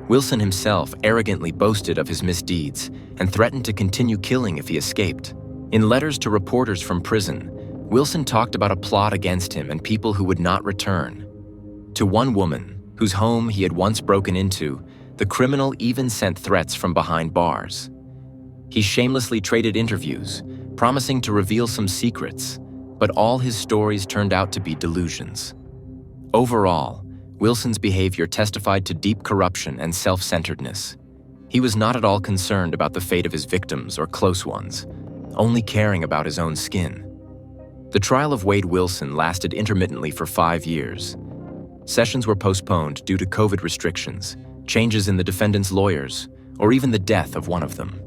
Wilson himself arrogantly boasted of his misdeeds and threatened to continue killing if he escaped. In letters to reporters from prison, Wilson talked about a plot against him and people who would not return. To one woman, whose home he had once broken into, the criminal even sent threats from behind bars. He shamelessly traded interviews, promising to reveal some secrets, but all his stories turned out to be delusions. Overall, Wilson's behavior testified to deep corruption and self-centeredness. He was not at all concerned about the fate of his victims or close ones, only caring about his own skin. The trial of Wade Wilson lasted intermittently for 5 years. Sessions were postponed due to COVID restrictions, changes in the defendant's lawyers, or even the death of one of them.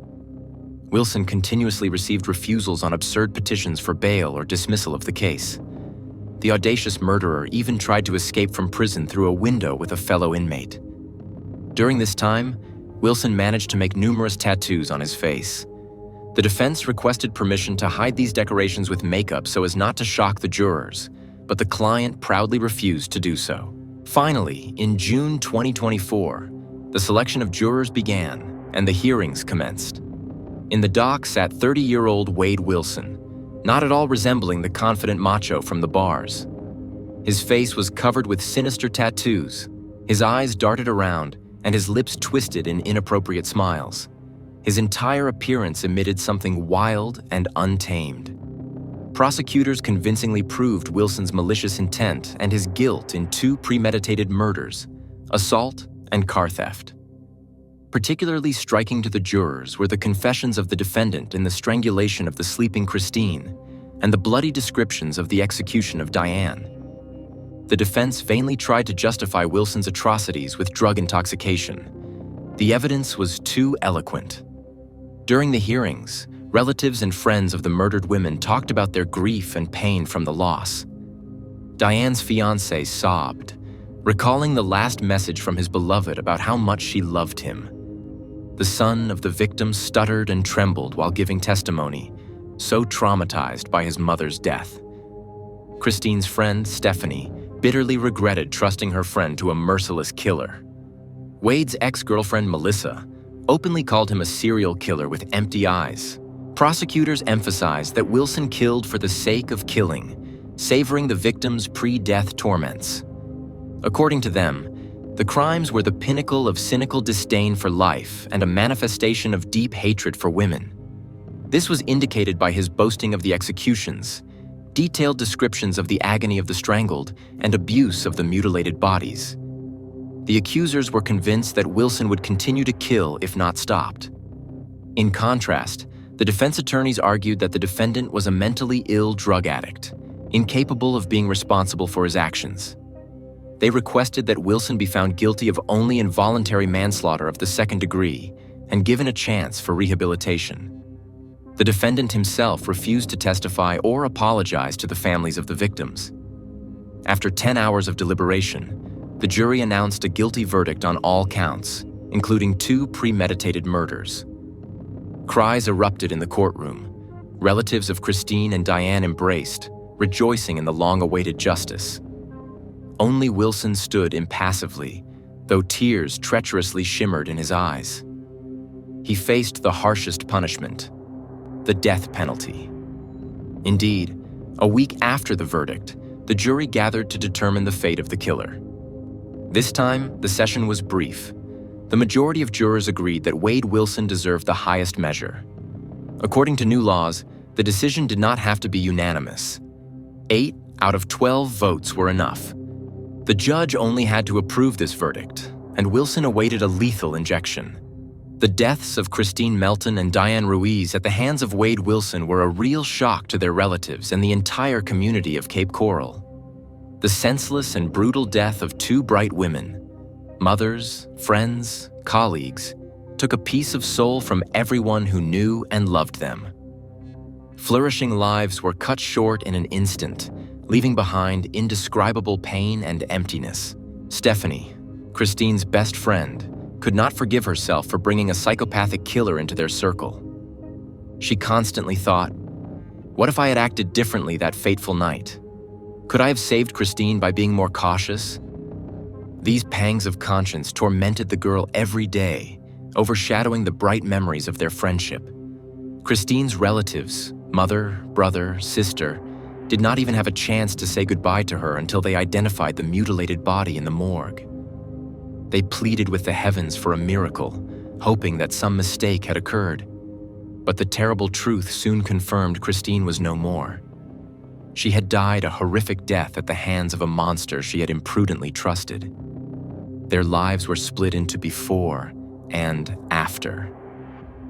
Wilson continuously received refusals on absurd petitions for bail or dismissal of the case. The audacious murderer even tried to escape from prison through a window with a fellow inmate. During this time, Wilson managed to make numerous tattoos on his face. The defense requested permission to hide these decorations with makeup so as not to shock the jurors, but the client proudly refused to do so. Finally, in June 2024, the selection of jurors began and the hearings commenced. In the dock sat 30-year-old Wade Wilson, not at all resembling the confident macho from the bars. His face was covered with sinister tattoos, his eyes darted around, and his lips twisted in inappropriate smiles. His entire appearance emitted something wild and untamed. Prosecutors convincingly proved Wilson's malicious intent and his guilt in 2 premeditated murders, assault and car theft. Particularly striking to the jurors were the confessions of the defendant in the strangulation of the sleeping Christine and the bloody descriptions of the execution of Diane. The defense vainly tried to justify Wilson's atrocities with drug intoxication. The evidence was too eloquent. During the hearings, relatives and friends of the murdered women talked about their grief and pain from the loss. Diane's fiancé sobbed, recalling the last message from his beloved about how much she loved him. The son of the victim stuttered and trembled while giving testimony, so traumatized by his mother's death. Christine's friend, Stephanie, bitterly regretted trusting her friend to a merciless killer. Wade's ex-girlfriend, Melissa, openly called him a serial killer with empty eyes. Prosecutors emphasized that Wilson killed for the sake of killing, savoring the victim's pre-death torments. According to them, the crimes were the pinnacle of cynical disdain for life and a manifestation of deep hatred for women. This was indicated by his boasting of the executions, detailed descriptions of the agony of the strangled, and abuse of the mutilated bodies. The accusers were convinced that Wilson would continue to kill if not stopped. In contrast, the defense attorneys argued that the defendant was a mentally ill drug addict, incapable of being responsible for his actions. They requested that Wilson be found guilty of only involuntary manslaughter of the second degree and given a chance for rehabilitation. The defendant himself refused to testify or apologize to the families of the victims. After 10 hours of deliberation, the jury announced a guilty verdict on all counts, including 2 premeditated murders. Cries erupted in the courtroom. Relatives of Christine and Diane embraced, rejoicing in the long-awaited justice. Only Wilson stood impassively, though tears treacherously shimmered in his eyes. He faced the harshest punishment, the death penalty. Indeed, a week after the verdict, the jury gathered to determine the fate of the killer. This time, the session was brief. The majority of jurors agreed that Wade Wilson deserved the highest measure. According to new laws, the decision did not have to be unanimous. 8 out of 12 votes were enough. The judge only had to approve this verdict, and Wilson awaited a lethal injection. The deaths of Christine Melton and Diane Ruiz at the hands of Wade Wilson were a real shock to their relatives and the entire community of Cape Coral. The senseless and brutal death of 2 bright women, mothers, friends, colleagues, took a piece of soul from everyone who knew and loved them. Flourishing lives were cut short in an instant, leaving behind indescribable pain and emptiness. Stephanie, Christine's best friend, could not forgive herself for bringing a psychopathic killer into their circle. She constantly thought, what if I had acted differently that fateful night? Could I have saved Christine by being more cautious? These pangs of conscience tormented the girl every day, overshadowing the bright memories of their friendship. Christine's relatives, mother, brother, sister, did not even have a chance to say goodbye to her until they identified the mutilated body in the morgue. They pleaded with the heavens for a miracle, hoping that some mistake had occurred. But the terrible truth soon confirmed Christine was no more. She had died a horrific death at the hands of a monster she had imprudently trusted. Their lives were split into before and after,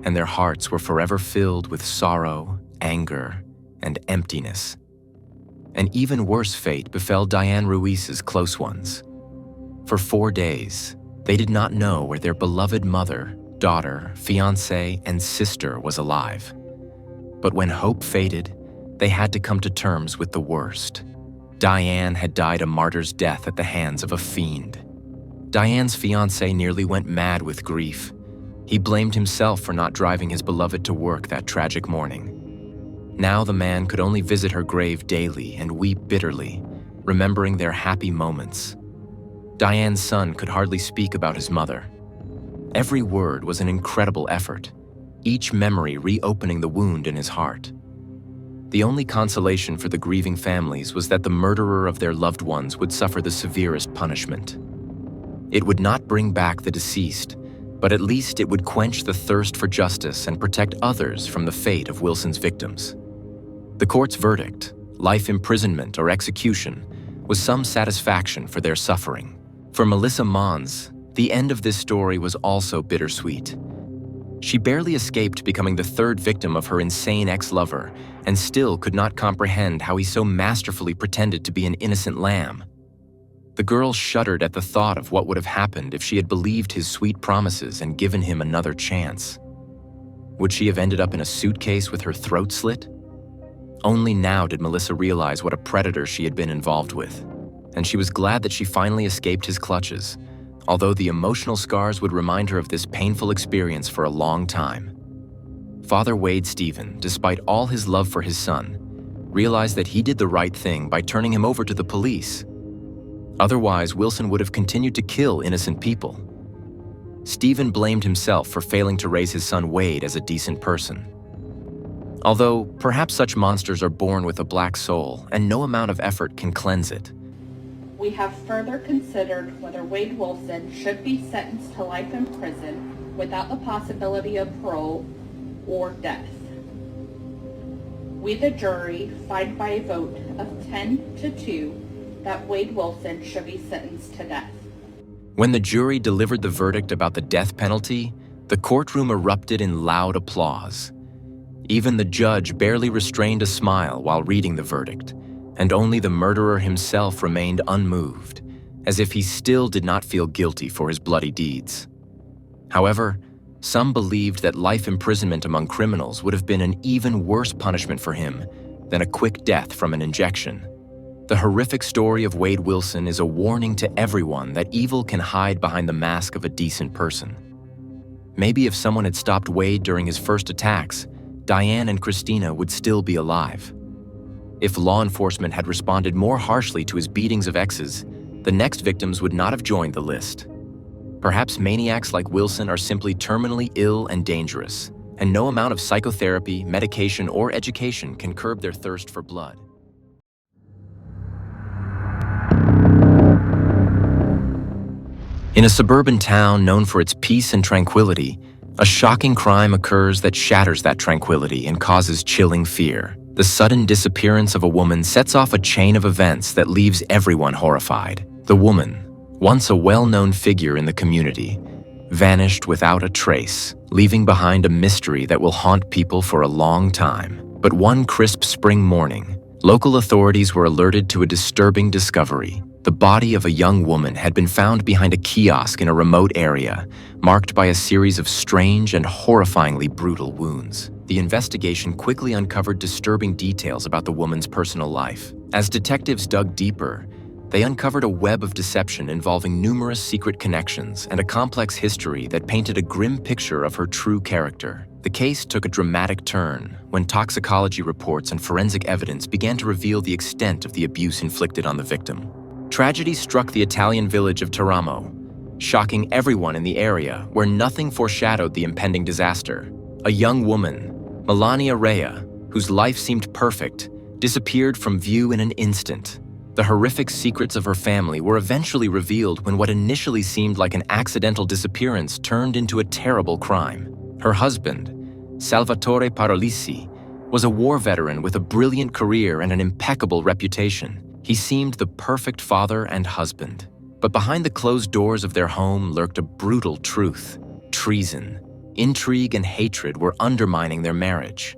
and their hearts were forever filled with sorrow, anger, and emptiness. An even worse fate befell Diane Ruiz's close ones. For 4 days, they did not know where their beloved mother, daughter, fiancé, and sister was alive. But when hope faded, they had to come to terms with the worst. Diane had died a martyr's death at the hands of a fiend. Diane's fiancé nearly went mad with grief. He blamed himself for not driving his beloved to work that tragic morning. Now the man could only visit her grave daily and weep bitterly, remembering their happy moments. Diane's son could hardly speak about his mother. Every word was an incredible effort, each memory reopening the wound in his heart. The only consolation for the grieving families was that the murderer of their loved ones would suffer the severest punishment. It would not bring back the deceased, but at least it would quench the thirst for justice and protect others from the fate of Wilson's victims. The court's verdict, life imprisonment or execution, was some satisfaction for their suffering. For Melissa Mons, the end of this story was also bittersweet. She barely escaped becoming the 3rd victim of her insane ex-lover and still could not comprehend how he so masterfully pretended to be an innocent lamb. The girl shuddered at the thought of what would have happened if she had believed his sweet promises and given him another chance. Would she have ended up in a suitcase with her throat slit? Only now did Melissa realize what a predator she had been involved with, and she was glad that she finally escaped his clutches, although the emotional scars would remind her of this painful experience for a long time. Father Wade Stephen, despite all his love for his son, realized that he did the right thing by turning him over to the police. Otherwise, Wilson would have continued to kill innocent people. Stephen blamed himself for failing to raise his son Wade as a decent person. Although, perhaps such monsters are born with a black soul, and no amount of effort can cleanse it. We have further considered whether Wade Wilson should be sentenced to life in prison without the possibility of parole or death. We, the jury, find by a vote of 10-2 that Wade Wilson should be sentenced to death. When the jury delivered the verdict about the death penalty, the courtroom erupted in loud applause. Even the judge barely restrained a smile while reading the verdict, and only the murderer himself remained unmoved, as if he still did not feel guilty for his bloody deeds. However, some believed that life imprisonment among criminals would have been an even worse punishment for him than a quick death from an injection. The horrific story of Wade Wilson is a warning to everyone that evil can hide behind the mask of a decent person. Maybe if someone had stopped Wade during his first attacks, Diane and Christina would still be alive. If law enforcement had responded more harshly to his beatings of exes, the next victims would not have joined the list. Perhaps maniacs like Wilson are simply terminally ill and dangerous, and no amount of psychotherapy, medication, or education can curb their thirst for blood. In a suburban town known for its peace and tranquility, a shocking crime occurs that shatters that tranquility and causes chilling fear. The sudden disappearance of a woman sets off a chain of events that leaves everyone horrified. The woman, once a well-known figure in the community, vanished without a trace, leaving behind a mystery that will haunt people for a long time. But one crisp spring morning, local authorities were alerted to a disturbing discovery. The body of a young woman had been found behind a kiosk in a remote area, marked by a series of strange and horrifyingly brutal wounds. The investigation quickly uncovered disturbing details about the woman's personal life. As detectives dug deeper, they uncovered a web of deception involving numerous secret connections and a complex history that painted a grim picture of her true character. The case took a dramatic turn when toxicology reports and forensic evidence began to reveal the extent of the abuse inflicted on the victim. Tragedy struck the Italian village of Teramo, shocking everyone in the area where nothing foreshadowed the impending disaster. A young woman, Melania Rea, whose life seemed perfect, disappeared from view in an instant. The horrific secrets of her family were eventually revealed when what initially seemed like an accidental disappearance turned into a terrible crime. Her husband, Salvatore Parolisi, was a war veteran with a brilliant career and an impeccable reputation. He seemed the perfect father and husband. But behind the closed doors of their home lurked a brutal truth. Treason, intrigue, and hatred were undermining their marriage,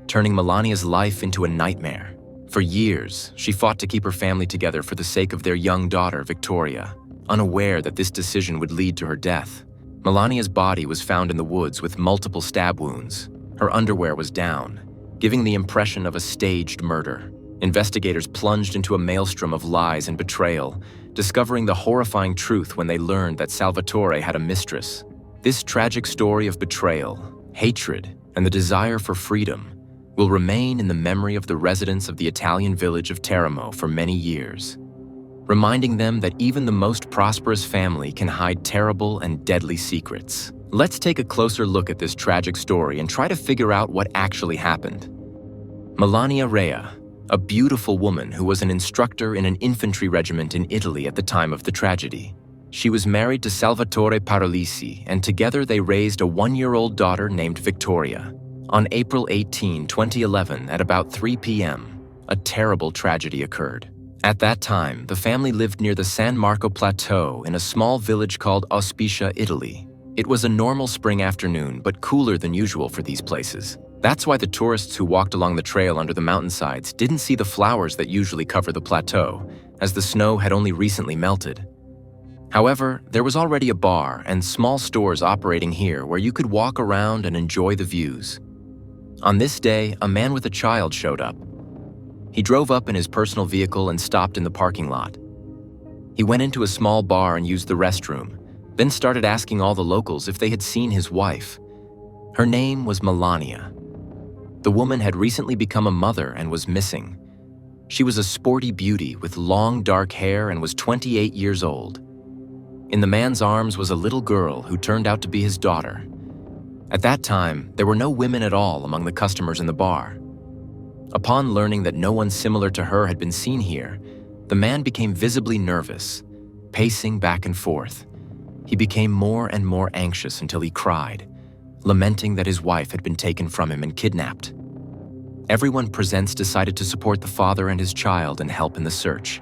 turning Melania's life into a nightmare. For years, she fought to keep her family together for the sake of their young daughter, Victoria, unaware that this decision would lead to her death. Melania's body was found in the woods with multiple stab wounds. Her underwear was down, giving the impression of a staged murder. Investigators plunged into a maelstrom of lies and betrayal, discovering the horrifying truth when they learned that Salvatore had a mistress. This tragic story of betrayal, hatred, and the desire for freedom will remain in the memory of the residents of the Italian village of Teramo for many years, reminding them that even the most prosperous family can hide terrible and deadly secrets. Let's take a closer look at this tragic story and try to figure out what actually happened. Melania Rea, a beautiful woman who was an instructor in an infantry regiment in Italy at the time of the tragedy. She was married to Salvatore Parolisi, and together they raised a 1-year-old daughter named Victoria. On April 18, 2011, at about 3 p.m., a terrible tragedy occurred. At that time, the family lived near the San Marco Plateau in a small village called Auspicia, Italy. It was a normal spring afternoon, but cooler than usual for these places. That's why the tourists who walked along the trail under the mountainsides didn't see the flowers that usually cover the plateau, as the snow had only recently melted. However, there was already a bar and small stores operating here where you could walk around and enjoy the views. On this day, a man with a child showed up. He drove up in his personal vehicle and stopped in the parking lot. He went into a small bar and used the restroom, then started asking all the locals if they had seen his wife. Her name was Melania. The woman had recently become a mother and was missing. She was a sporty beauty with long dark hair and was 28 years old. In the man's arms was a little girl who turned out to be his daughter. At that time, there were no women at all among the customers in the bar. Upon learning that no one similar to her had been seen here, the man became visibly nervous, pacing back and forth. He became more and more anxious until he cried, lamenting that his wife had been taken from him and kidnapped. Everyone present decided to support the father and his child and help in the search.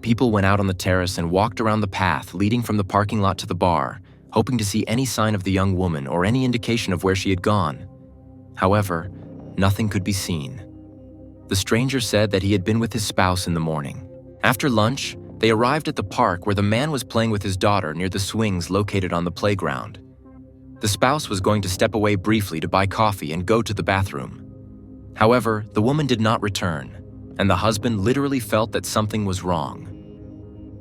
People went out on the terrace and walked around the path leading from the parking lot to the bar, hoping to see any sign of the young woman or any indication of where she had gone. However, nothing could be seen. The stranger said that he had been with his spouse in the morning. After lunch, they arrived at the park where the man was playing with his daughter near the swings located on the playground. The spouse was going to step away briefly to buy coffee and go to the bathroom. However, the woman did not return, and the husband literally felt that something was wrong.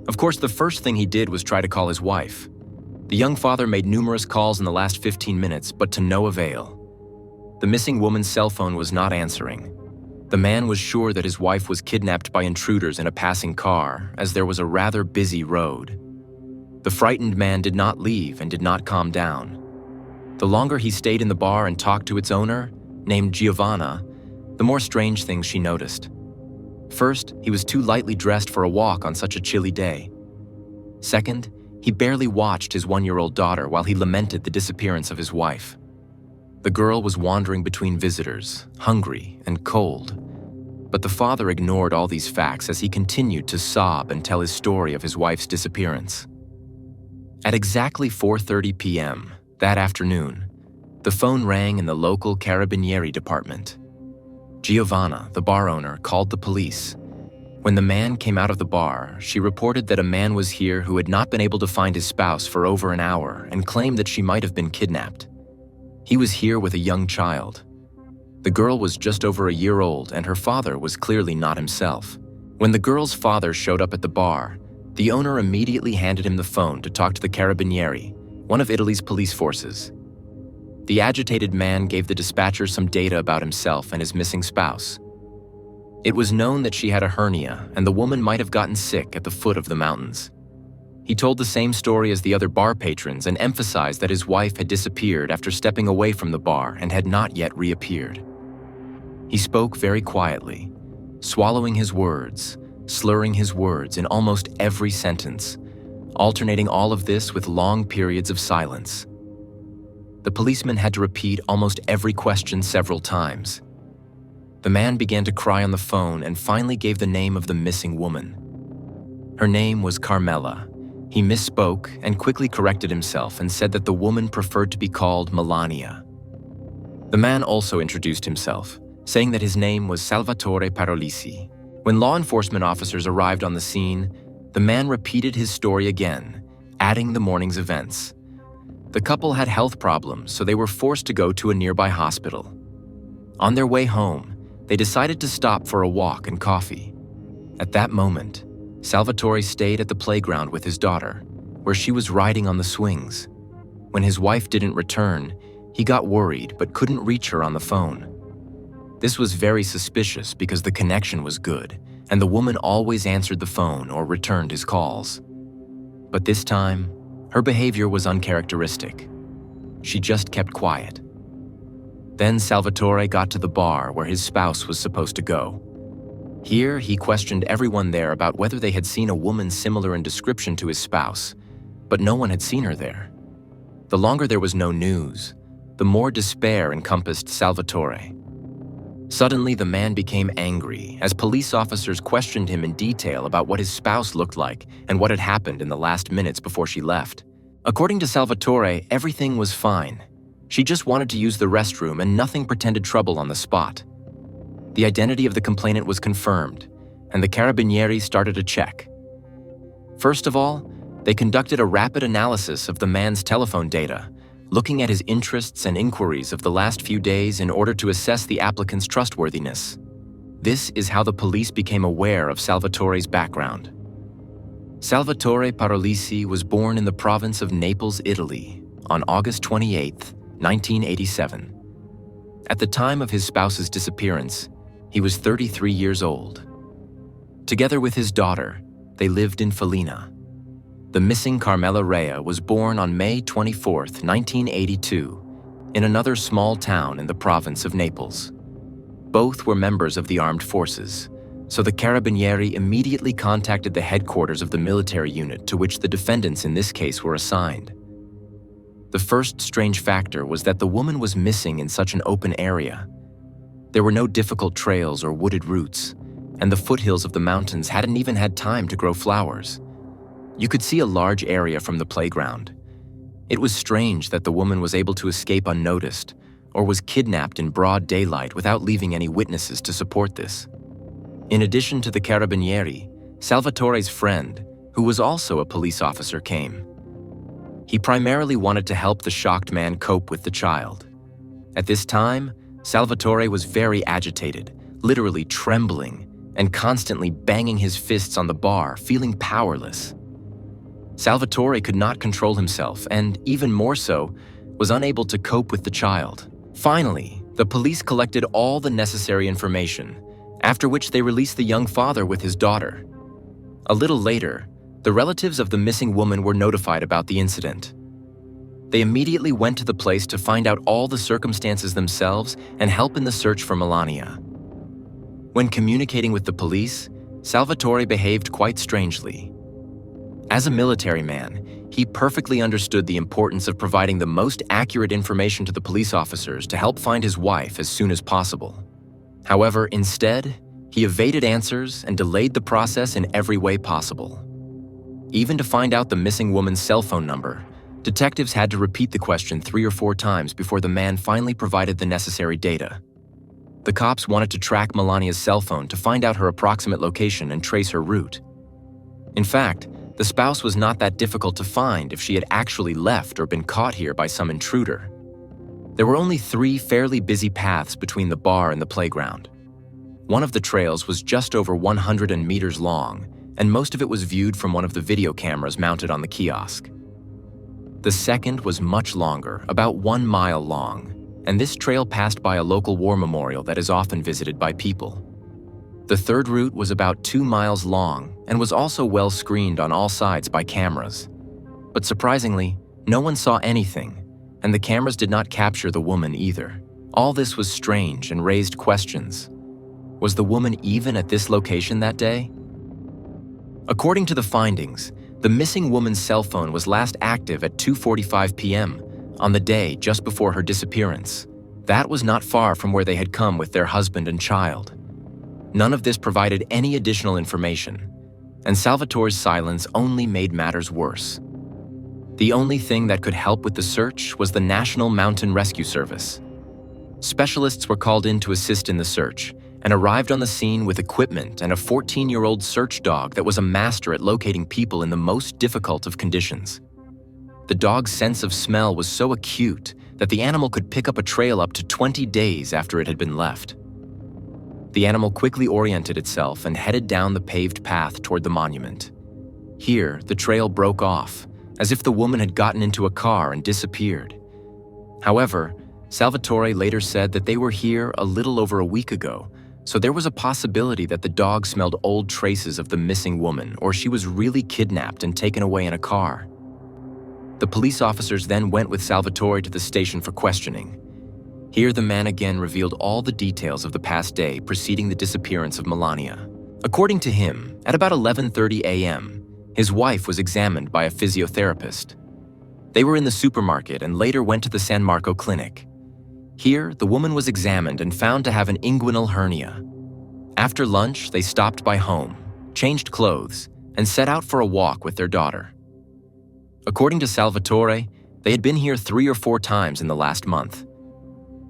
Of course, the first thing he did was try to call his wife. The young father made numerous calls in the last 15 minutes, but to no avail. The missing woman's cell phone was not answering. The man was sure that his wife was kidnapped by intruders in a passing car, as there was a rather busy road. The frightened man did not leave and did not calm down. The longer he stayed in the bar and talked to its owner, named Giovanna, the more strange things she noticed. First, he was too lightly dressed for a walk on such a chilly day. Second, he barely watched his 1-year-old daughter while he lamented the disappearance of his wife. The girl was wandering between visitors, hungry and cold. But the father ignored all these facts as he continued to sob and tell his story of his wife's disappearance. At exactly 4:30 p.m. that afternoon, the phone rang in the local Carabinieri department. Giovanna, the bar owner, called the police. When the man came out of the bar, she reported that a man was here who had not been able to find his spouse for over an hour and claimed that she might have been kidnapped. He was here with a young child. The girl was just over a year old and her father was clearly not himself. When the girl's father showed up at the bar, the owner immediately handed him the phone to talk to the Carabinieri, one of Italy's police forces. The agitated man gave the dispatcher some data about himself and his missing spouse. It was known that she had a hernia and the woman might have gotten sick at the foot of the mountains. He told the same story as the other bar patrons and emphasized that his wife had disappeared after stepping away from the bar and had not yet reappeared. He spoke very quietly, swallowing his words, slurring his words in almost every sentence, alternating all of this with long periods of silence. The policeman had to repeat almost every question several times. The man began to cry on the phone and finally gave the name of the missing woman. Her name was Carmela. He misspoke and quickly corrected himself and said that the woman preferred to be called Melania. The man also introduced himself, saying that his name was Salvatore Parolisi. When law enforcement officers arrived on the scene, the man repeated his story again, adding the morning's events. The couple had health problems, so they were forced to go to a nearby hospital. On their way home, they decided to stop for a walk and coffee. At that moment, Salvatore stayed at the playground with his daughter, where she was riding on the swings. When his wife didn't return, he got worried but couldn't reach her on the phone. This was very suspicious because the connection was good, and the woman always answered the phone or returned his calls. But this time, her behavior was uncharacteristic. She just kept quiet. Then Salvatore got to the bar where his spouse was supposed to go. Here, he questioned everyone there about whether they had seen a woman similar in description to his spouse, but no one had seen her there. The longer there was no news, the more despair encompassed Salvatore. Suddenly, the man became angry as police officers questioned him in detail about what his spouse looked like and what had happened in the last minutes before she left. According to Salvatore, everything was fine. She just wanted to use the restroom and nothing pretended trouble on the spot. The identity of the complainant was confirmed, and the Carabinieri started a check. First of all, they conducted a rapid analysis of the man's telephone data, looking at his interests and inquiries of the last few days in order to assess the applicant's trustworthiness. This is how the police became aware of Salvatore's background. Salvatore Parolisi was born in the province of Naples, Italy, on August 28, 1987. At the time of his spouse's disappearance, he was 33 years old. Together with his daughter, they lived in Felina. the missing Melania Rea was born on May 24, 1982, in another small town in the province of Naples. Both were members of the armed forces, so the Carabinieri immediately contacted the headquarters of the military unit to which the defendants in this case were assigned. The first strange factor was that the woman was missing in such an open area. There were no difficult trails or wooded routes, and the foothills of the mountains hadn't even had time to grow flowers. You could see a large area from the playground. It was strange that the woman was able to escape unnoticed, or was kidnapped in broad daylight without leaving any witnesses to support this. In addition to the Carabinieri, Salvatore's friend, who was also a police officer, came. He primarily wanted to help the shocked man cope with the child. At this time, Salvatore was very agitated, literally trembling, and constantly banging his fists on the bar, feeling powerless. Salvatore could not control himself and, even more so, was unable to cope with the child. Finally, the police collected all the necessary information, after which they released the young father with his daughter. A little later, the relatives of the missing woman were notified about the incident. They immediately went to the place to find out all the circumstances themselves and help in the search for Melania. When communicating with the police, Salvatore behaved quite strangely. As a military man, he perfectly understood the importance of providing the most accurate information to the police officers to help find his wife as soon as possible. However, instead, he evaded answers and delayed the process in every way possible. Even to find out the missing woman's cell phone number, detectives had to repeat the question 3 or 4 times before the man finally provided the necessary data. The cops wanted to track Melania's cell phone to find out her approximate location and trace her route. In fact, the spouse was not that difficult to find if she had actually left or been caught here by some intruder. There were only 3 fairly busy paths between the bar and the playground. One of the trails was just over 100 meters long, and most of it was viewed from one of the video cameras mounted on the kiosk. The second was much longer, about 1 mile long, and this trail passed by a local war memorial that is often visited by people. The third route was about 2 miles long and was also well screened on all sides by cameras. But surprisingly, no one saw anything, and the cameras did not capture the woman either. All this was strange and raised questions. Was the woman even at this location that day? According to the findings, the missing woman's cell phone was last active at 2:45 p.m. on the day just before her disappearance. That was not far from where they had come with their husband and child. None of this provided any additional information, and Salvatore's silence only made matters worse. The only thing that could help with the search was the National Mountain Rescue Service. Specialists were called in to assist in the search and arrived on the scene with equipment and a 14-year-old search dog that was a master at locating people in the most difficult of conditions. The dog's sense of smell was so acute that the animal could pick up a trail up to 20 days after it had been left. The animal quickly oriented itself and headed down the paved path toward the monument. Here, the trail broke off, as if the woman had gotten into a car and disappeared. However, Salvatore later said that they were here a little over a week ago, so there was a possibility that the dog smelled old traces of the missing woman, or she was really kidnapped and taken away in a car. The police officers then went with Salvatore to the station for questioning. Here, the man again revealed all the details of the past day preceding the disappearance of Melania. According to him, at about 11:30 a.m., his wife was examined by a physiotherapist. They were in the supermarket and later went to the San Marco clinic. Here, the woman was examined and found to have an inguinal hernia. After lunch, they stopped by home, changed clothes, and set out for a walk with their daughter. According to Salvatore, they had been here 3 or 4 times in the last month.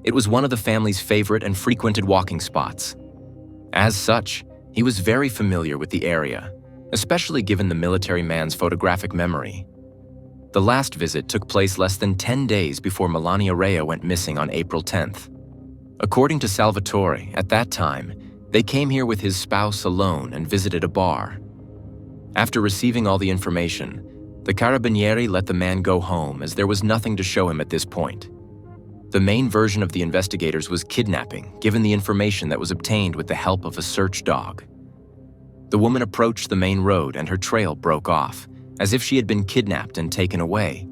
It was one of the family's favorite and frequented walking spots. As such, he was very familiar with the area, especially given the military man's photographic memory. The last visit took place less than 10 days before Melania Rea went missing on April 10th. According to Salvatore, at that time, they came here with his spouse alone and visited a bar. After receiving all the information, the Carabinieri let the man go home as there was nothing to show him at this point. The main version of the investigators was kidnapping, given the information that was obtained with the help of a search dog. The woman approached the main road and her trail broke off, as if she had been kidnapped and taken away.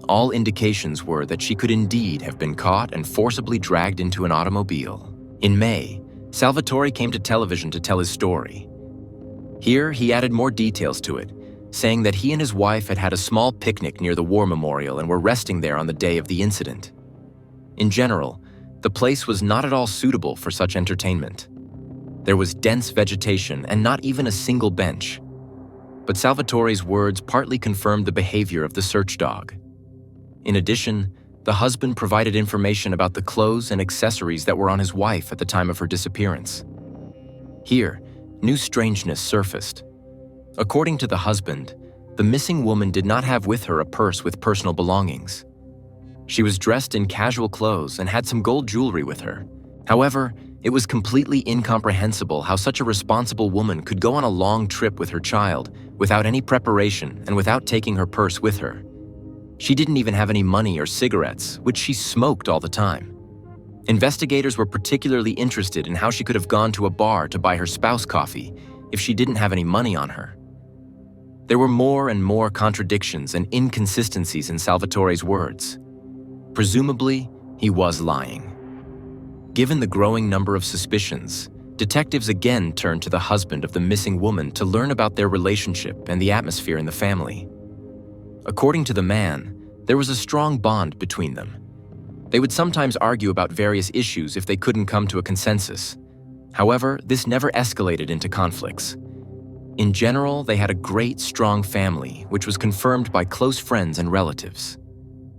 All indications were that she could indeed have been caught and forcibly dragged into an automobile. In May, Salvatore came to television to tell his story. Here, he added more details to it, saying that he and his wife had had a small picnic near the war memorial and were resting there on the day of the incident. In general, the place was not at all suitable for such entertainment. There was dense vegetation and not even a single bench. But Salvatore's words partly confirmed the behavior of the search dog. In addition, the husband provided information about the clothes and accessories that were on his wife at the time of her disappearance. Here, new strangeness surfaced. According to the husband, the missing woman did not have with her a purse with personal belongings. She was dressed in casual clothes and had some gold jewelry with her. However, it was completely incomprehensible how such a responsible woman could go on a long trip with her child without any preparation and without taking her purse with her. She didn't even have any money or cigarettes, which she smoked all the time. Investigators were particularly interested in how she could have gone to a bar to buy her spouse coffee if she didn't have any money on her. There were more and more contradictions and inconsistencies in Salvatore's words. Presumably, he was lying. Given the growing number of suspicions, detectives again turned to the husband of the missing woman to learn about their relationship and the atmosphere in the family. According to the man, there was a strong bond between them. They would sometimes argue about various issues if they couldn't come to a consensus. However, this never escalated into conflicts. In general, they had a great, strong family, which was confirmed by close friends and relatives.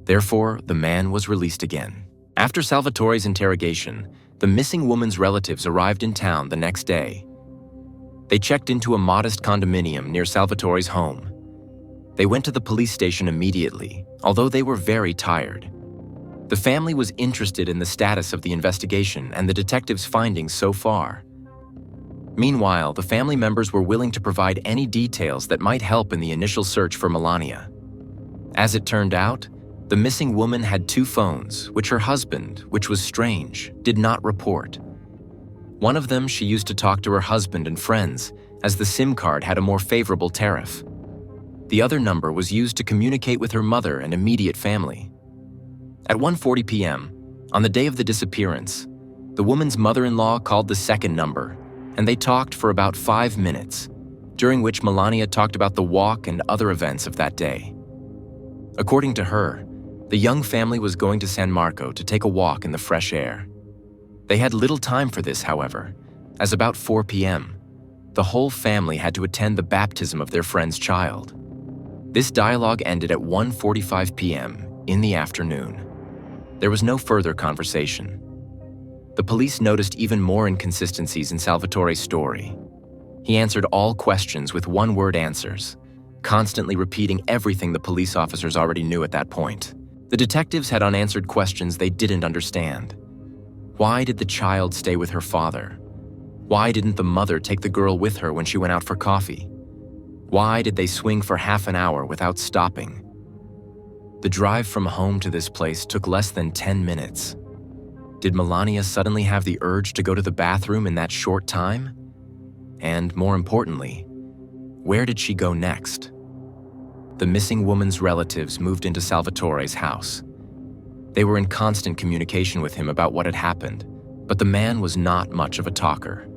Therefore, the man was released again. After Salvatore's interrogation, the missing woman's relatives arrived in town the next day. They checked into a modest condominium near Salvatore's home. They went to the police station immediately, although they were very tired. The family was interested in the status of the investigation and the detectives' findings so far. Meanwhile, the family members were willing to provide any details that might help in the initial search for Melania. As it turned out, the missing woman had 2 phones, which her husband, which was strange, did not report. One of them she used to talk to her husband and friends, as the SIM card had a more favorable tariff. The other number was used to communicate with her mother and immediate family. At 1:40 p.m., on the day of the disappearance, the woman's mother-in-law called the second number, and they talked for about 5 minutes, during which Melania talked about the walk and other events of that day. According to her, the young family was going to San Marco to take a walk in the fresh air. They had little time for this, however, as about 4 p.m., the whole family had to attend the baptism of their friend's child. This dialogue ended at 1:45 p.m. in the afternoon. There was no further conversation. The police noticed even more inconsistencies in Salvatore's story. He answered all questions with one-word answers, constantly repeating everything the police officers already knew at that point. The detectives had unanswered questions they didn't understand. Why did the child stay with her father? Why didn't the mother take the girl with her when she went out for coffee? Why did they swing for half an hour without stopping? The drive from home to this place took less than 10 minutes. Did Melania suddenly have the urge to go to the bathroom in that short time? And more importantly, where did she go next? The missing woman's relatives moved into Salvatore's house. They were in constant communication with him about what had happened, but the man was not much of a talker.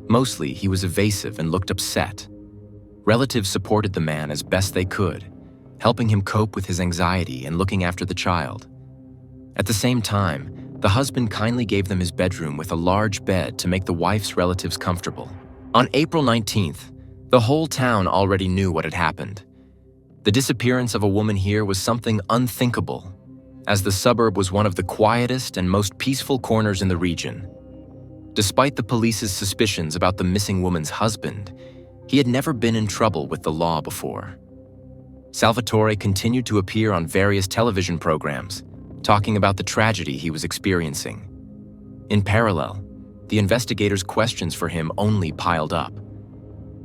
Mostly, he was evasive and looked upset. Relatives supported the man as best they could, helping him cope with his anxiety and looking after the child. At the same time, the husband kindly gave them his bedroom with a large bed to make the wife's relatives comfortable. On April 19th, the whole town already knew what had happened. The disappearance of a woman here was something unthinkable, as the suburb was one of the quietest and most peaceful corners in the region. Despite the police's suspicions about the missing woman's husband, he had never been in trouble with the law before. Salvatore continued to appear on various television programs, talking about the tragedy he was experiencing. In parallel, the investigators' questions for him only piled up.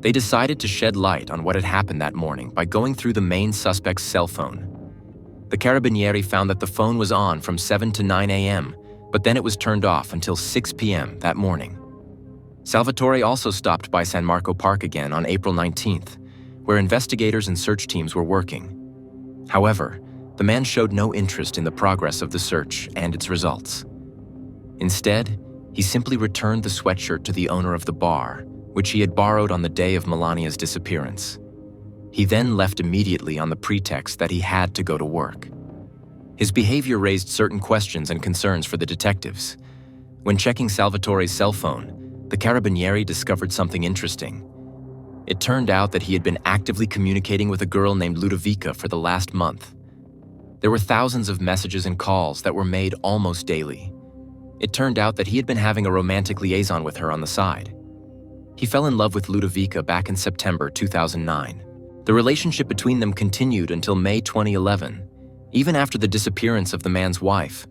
They decided to shed light on what had happened that morning by going through the main suspect's cell phone. The Carabinieri found that the phone was on from 7 to 9 a.m., but then it was turned off until 6 p.m. that morning. Salvatore also stopped by San Marco Park again on April 19th, where investigators and search teams were working. However, the man showed no interest in the progress of the search and its results. Instead, he simply returned the sweatshirt to the owner of the bar, which he had borrowed on the day of Melania's disappearance. He then left immediately on the pretext that he had to go to work. His behavior raised certain questions and concerns for the detectives. When checking Salvatore's cell phone, the Carabinieri discovered something interesting. It turned out that he had been actively communicating with a girl named Ludovica for the last month. There were thousands of messages and calls that were made almost daily. It turned out that he had been having a romantic liaison with her on the side. He fell in love with Ludovica back in September 2009. The relationship between them continued until May 2011, even after the disappearance of the man's wife.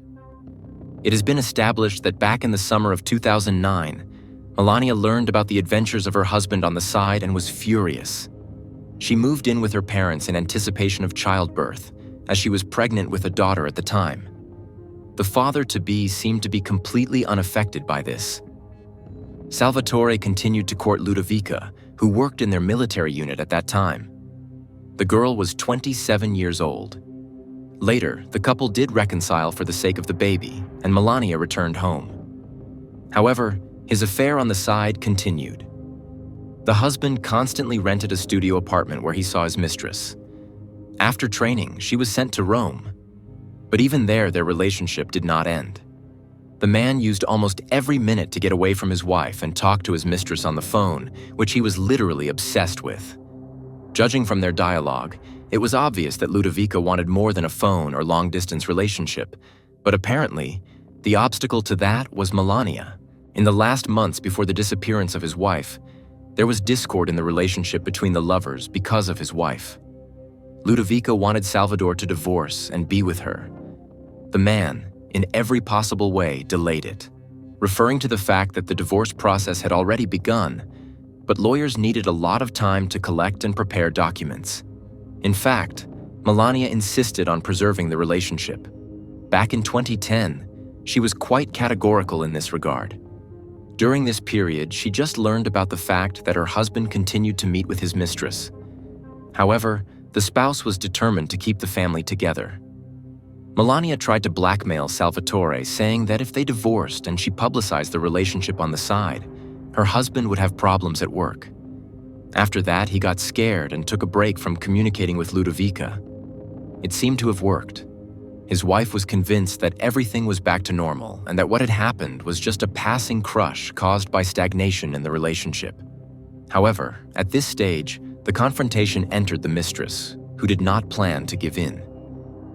It has been established that back in the summer of 2009, Melania learned about the adventures of her husband on the side and was furious. She moved in with her parents in anticipation of childbirth, as she was pregnant with a daughter at the time. The father-to-be seemed to be completely unaffected by this. Salvatore continued to court Ludovica, who worked in their military unit at that time. The girl was 27 years old. Later, the couple did reconcile for the sake of the baby, and Melania returned home. However, his affair on the side continued. The husband constantly rented a studio apartment where he saw his mistress. After training, she was sent to Rome. But even there, their relationship did not end. The man used almost every minute to get away from his wife and talk to his mistress on the phone, which he was literally obsessed with. Judging from their dialogue, it was obvious that Ludovica wanted more than a phone or long-distance relationship, but apparently, the obstacle to that was Melania. In the last months before the disappearance of his wife, there was discord in the relationship between the lovers because of his wife. Ludovica wanted Salvador to divorce and be with her. The man, in every possible way, delayed it, referring to the fact that the divorce process had already begun, but lawyers needed a lot of time to collect and prepare documents. In fact, Melania insisted on preserving the relationship. Back in 2010, she was quite categorical in this regard. During this period, she just learned about the fact that her husband continued to meet with his mistress. However, the spouse was determined to keep the family together. Melania tried to blackmail Salvatore, saying that if they divorced and she publicized the relationship on the side, her husband would have problems at work. After that, he got scared and took a break from communicating with Ludovica. It seemed to have worked. His wife was convinced that everything was back to normal and that what had happened was just a passing crush caused by stagnation in the relationship. However, at this stage, the confrontation entered the mistress, who did not plan to give in.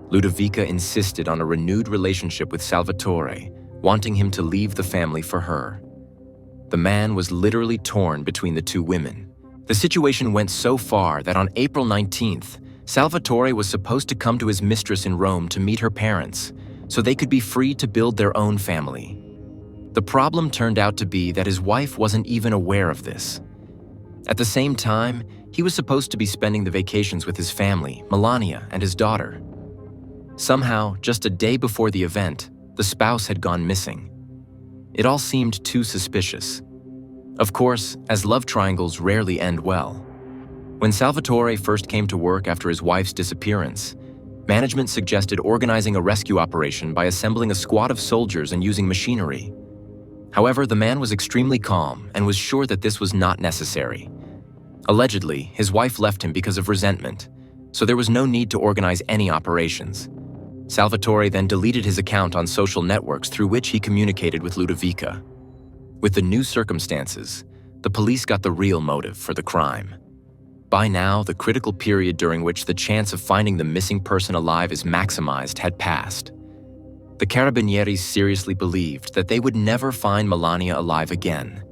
Ludovica insisted on a renewed relationship with Salvatore, wanting him to leave the family for her. The man was literally torn between the two women. The situation went so far that on April 19th, Salvatore was supposed to come to his mistress in Rome to meet her parents, so they could be free to build their own family. The problem turned out to be that his wife wasn't even aware of this. At the same time, he was supposed to be spending the vacations with his family, Melania, and his daughter. Somehow, just a day before the event, the spouse had gone missing. It all seemed too suspicious. Of course, as love triangles rarely end well. When Salvatore first came to work after his wife's disappearance, management suggested organizing a rescue operation by assembling a squad of soldiers and using machinery. However, the man was extremely calm and was sure that this was not necessary. Allegedly, his wife left him because of resentment, so there was no need to organize any operations. Salvatore then deleted his account on social networks through which he communicated with Ludovica. With the new circumstances, the police got the real motive for the crime. By now, the critical period during which the chance of finding the missing person alive is maximized had passed. The Carabinieri seriously believed that they would never find Melania alive again.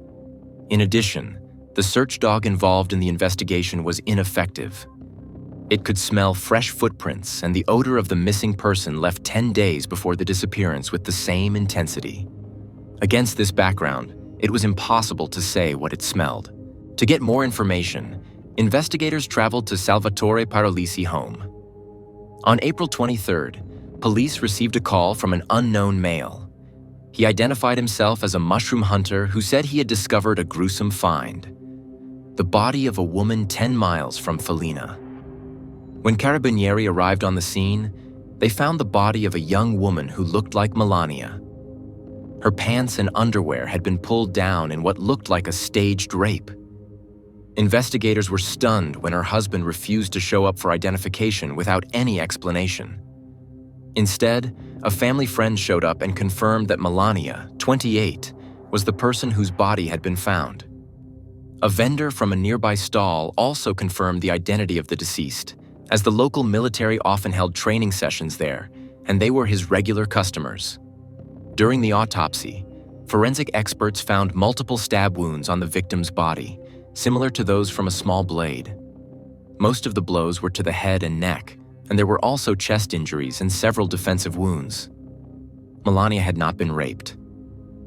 In addition, the search dog involved in the investigation was ineffective. It could smell fresh footprints, and the odor of the missing person left 10 days before the disappearance with the same intensity. Against this background, it was impossible to say what it smelled. To get more information, investigators traveled to Salvatore Parolisi's home. On April 23rd, police received a call from an unknown male. He identified himself as a mushroom hunter who said he had discovered a gruesome find. the body of a woman 10 miles from Felina. When Carabinieri arrived on the scene, they found the body of a young woman who looked like Melania. Her pants and underwear had been pulled down in what looked like a staged rape. Investigators were stunned when her husband refused to show up for identification without any explanation. Instead, a family friend showed up and confirmed that Melania, 28, was the person whose body had been found. A vendor from a nearby stall also confirmed the identity of the deceased, as the local military often held training sessions there, and they were his regular customers. During the autopsy, forensic experts found multiple stab wounds on the victim's body, similar to those from a small blade. Most of the blows were to the head and neck, and there were also chest injuries and several defensive wounds. Melania had not been raped.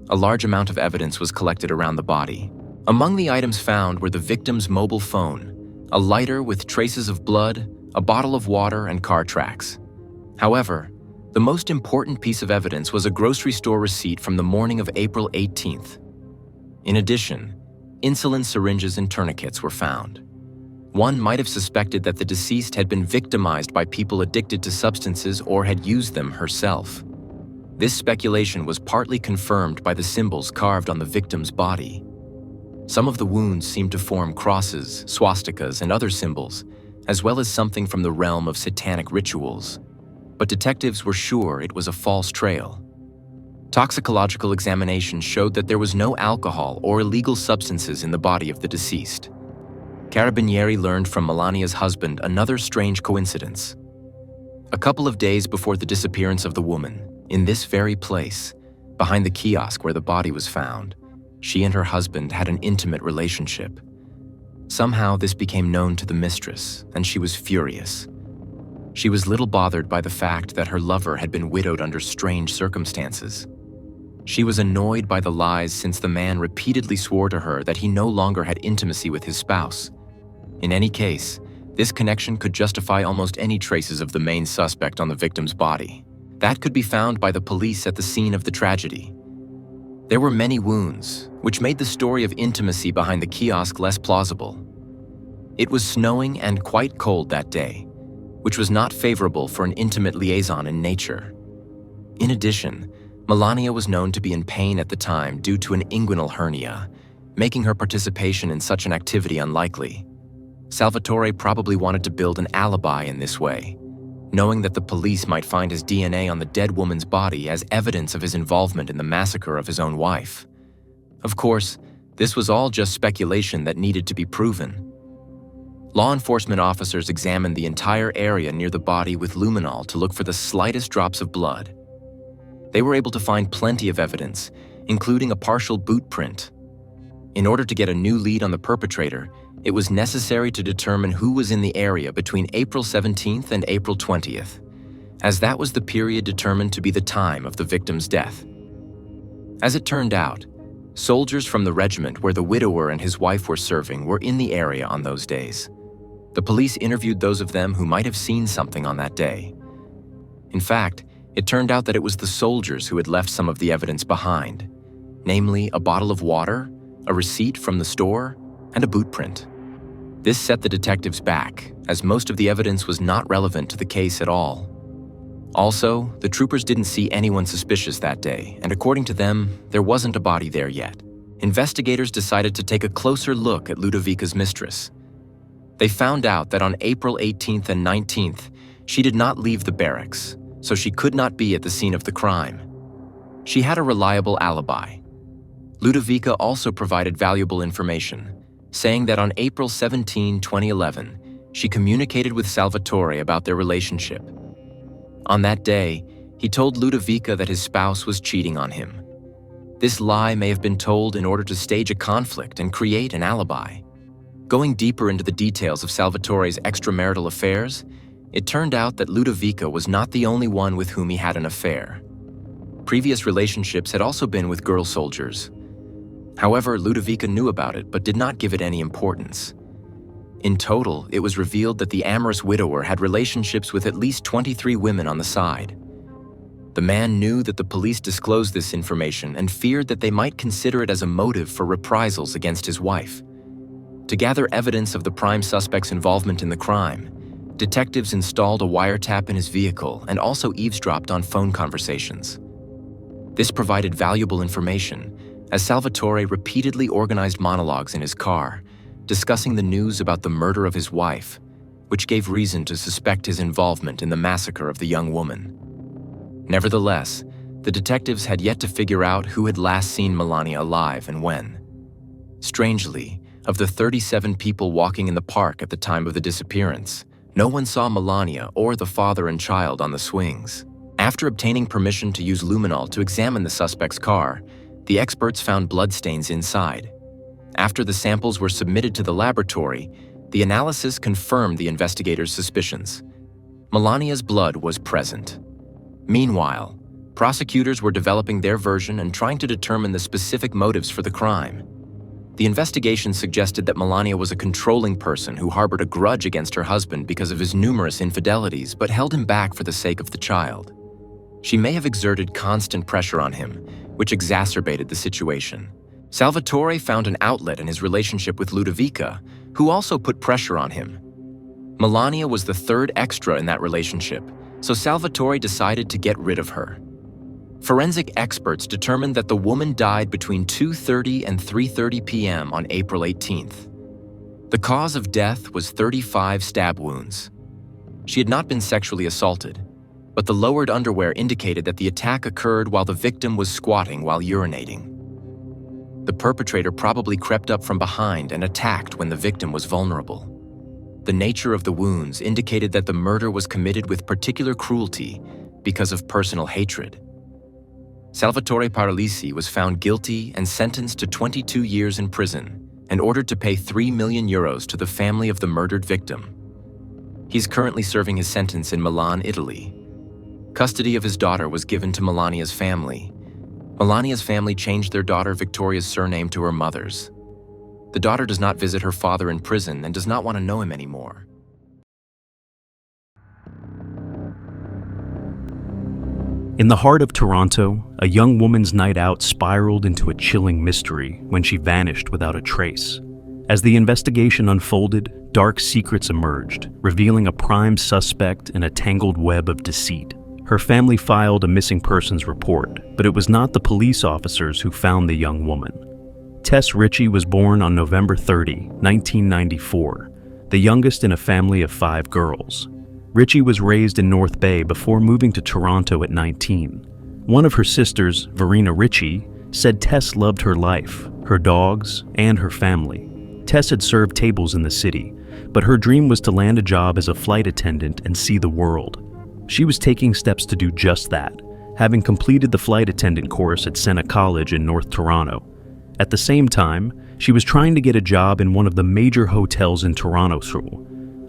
A large amount of evidence was collected around the body. Among the items found were the victim's mobile phone, a lighter with traces of blood, a bottle of water, and car tracks. However, the most important piece of evidence was a grocery store receipt from the morning of April 18th. In addition, insulin syringes and tourniquets were found. One might have suspected that the deceased had been victimized by people addicted to substances or had used them herself. This speculation was partly confirmed by the symbols carved on the victim's body. Some of the wounds seemed to form crosses, swastikas, and other symbols, as well as something from the realm of satanic rituals. But detectives were sure it was a false trail. Toxicological examination showed that there was no alcohol or illegal substances in the body of the deceased. Carabinieri learned from Melania's husband another strange coincidence. A couple of days before the disappearance of the woman, in this very place, behind the kiosk where the body was found, she and her husband had an intimate relationship. Somehow this became known to the mistress, and she was furious. She was little bothered by the fact that her lover had been widowed under strange circumstances. She was annoyed by the lies since the man repeatedly swore to her that he no longer had intimacy with his spouse. In any case, this connection could justify almost any traces of the main suspect on the victim's body. That could be found by the police at the scene of the tragedy. There were many wounds, which made the story of intimacy behind the kiosk less plausible. It was snowing and quite cold that day, which was not favorable for an intimate liaison in nature. In addition, Melania was known to be in pain at the time due to an inguinal hernia, making her participation in such an activity unlikely. Salvatore probably wanted to build an alibi in this way, knowing that the police might find his DNA on the dead woman's body as evidence of his involvement in the massacre of his own wife. Of course, this was all just speculation that needed to be proven. Law enforcement officers examined the entire area near the body with luminol to look for the slightest drops of blood. They were able to find plenty of evidence, including a partial boot print. In order to get a new lead on the perpetrator, it was necessary to determine who was in the area between April 17th and April 20th, as that was the period determined to be the time of the victim's death. As it turned out, soldiers from the regiment where the widower and his wife were serving were in the area on those days. The police interviewed those of them who might have seen something on that day. In fact, it turned out that it was the soldiers who had left some of the evidence behind, namely a bottle of water, a receipt from the store, and a boot print. This set the detectives back, as most of the evidence was not relevant to the case at all. Also, the troopers didn't see anyone suspicious that day, and according to them, there wasn't a body there yet. Investigators decided to take a closer look at Ludovica's mistress. They found out that on April 18th and 19th, she did not leave the barracks, so she could not be at the scene of the crime. She had a reliable alibi. Ludovica also provided valuable information, saying that on April 17, 2011, she communicated with Salvatore about their relationship. On that day, he told Ludovica that his spouse was cheating on him. This lie may have been told in order to stage a conflict and create an alibi. Going deeper into the details of Salvatore's extramarital affairs, it turned out that Ludovica was not the only one with whom he had an affair. Previous relationships had also been with girl soldiers. However, Ludovica knew about it but did not give it any importance. In total, it was revealed that the amorous widower had relationships with at least 23 women on the side. The man knew that the police disclosed this information and feared that they might consider it as a motive for reprisals against his wife. To gather evidence of the prime suspect's involvement in the crime, detectives installed a wiretap in his vehicle and also eavesdropped on phone conversations. This provided valuable information, as Salvatore repeatedly organized monologues in his car, discussing the news about the murder of his wife, which gave reason to suspect his involvement in the massacre of the young woman. Nevertheless, the detectives had yet to figure out who had last seen Melania alive and when. Strangely, of the 37 people walking in the park at the time of the disappearance, no one saw Melania or the father and child on the swings. After obtaining permission to use luminol to examine the suspect's car, the experts found bloodstains inside. After the samples were submitted to the laboratory, the analysis confirmed the investigators' suspicions. Melania's blood was present. Meanwhile, prosecutors were developing their version and trying to determine the specific motives for the crime. The investigation suggested that Melania was a controlling person who harbored a grudge against her husband because of his numerous infidelities, but held him back for the sake of the child. She may have exerted constant pressure on him, which exacerbated the situation. Salvatore found an outlet in his relationship with Ludovica, who also put pressure on him. Melania was the third extra in that relationship, so Salvatore decided to get rid of her. Forensic experts determined that the woman died between 2:30 and 3:30 p.m. on April 18th. The cause of death was 35 stab wounds. She had not been sexually assaulted, but the lowered underwear indicated that the attack occurred while the victim was squatting while urinating. The perpetrator probably crept up from behind and attacked when the victim was vulnerable. The nature of the wounds indicated that the murder was committed with particular cruelty because of personal hatred. Salvatore Paralisi was found guilty and sentenced to 22 years in prison and ordered to pay 3 million euros to the family of the murdered victim. He's currently serving his sentence in Milan, Italy. Custody of his daughter was given to Melania's family. Melania's family changed their daughter Victoria's surname to her mother's. The daughter does not visit her father in prison and does not want to know him anymore. In the heart of Toronto, a young woman's night out spiraled into a chilling mystery when she vanished without a trace. As the investigation unfolded, dark secrets emerged, revealing a prime suspect in a tangled web of deceit. Her family filed a missing persons report, but it was not the police officers who found the young woman. Tess Richie was born on November 30, 1994, the youngest in a family of 5 girls. Richie was raised in North Bay before moving to Toronto at 19. One of her sisters, Verena Richie, said Tess loved her life, her dogs, and her family. Tess had served tables in the city, but her dream was to land a job as a flight attendant and see the world. She was taking steps to do just that, having completed the flight attendant course at Senna College in North Toronto. At the same time, she was trying to get a job in one of the major hotels in Toronto.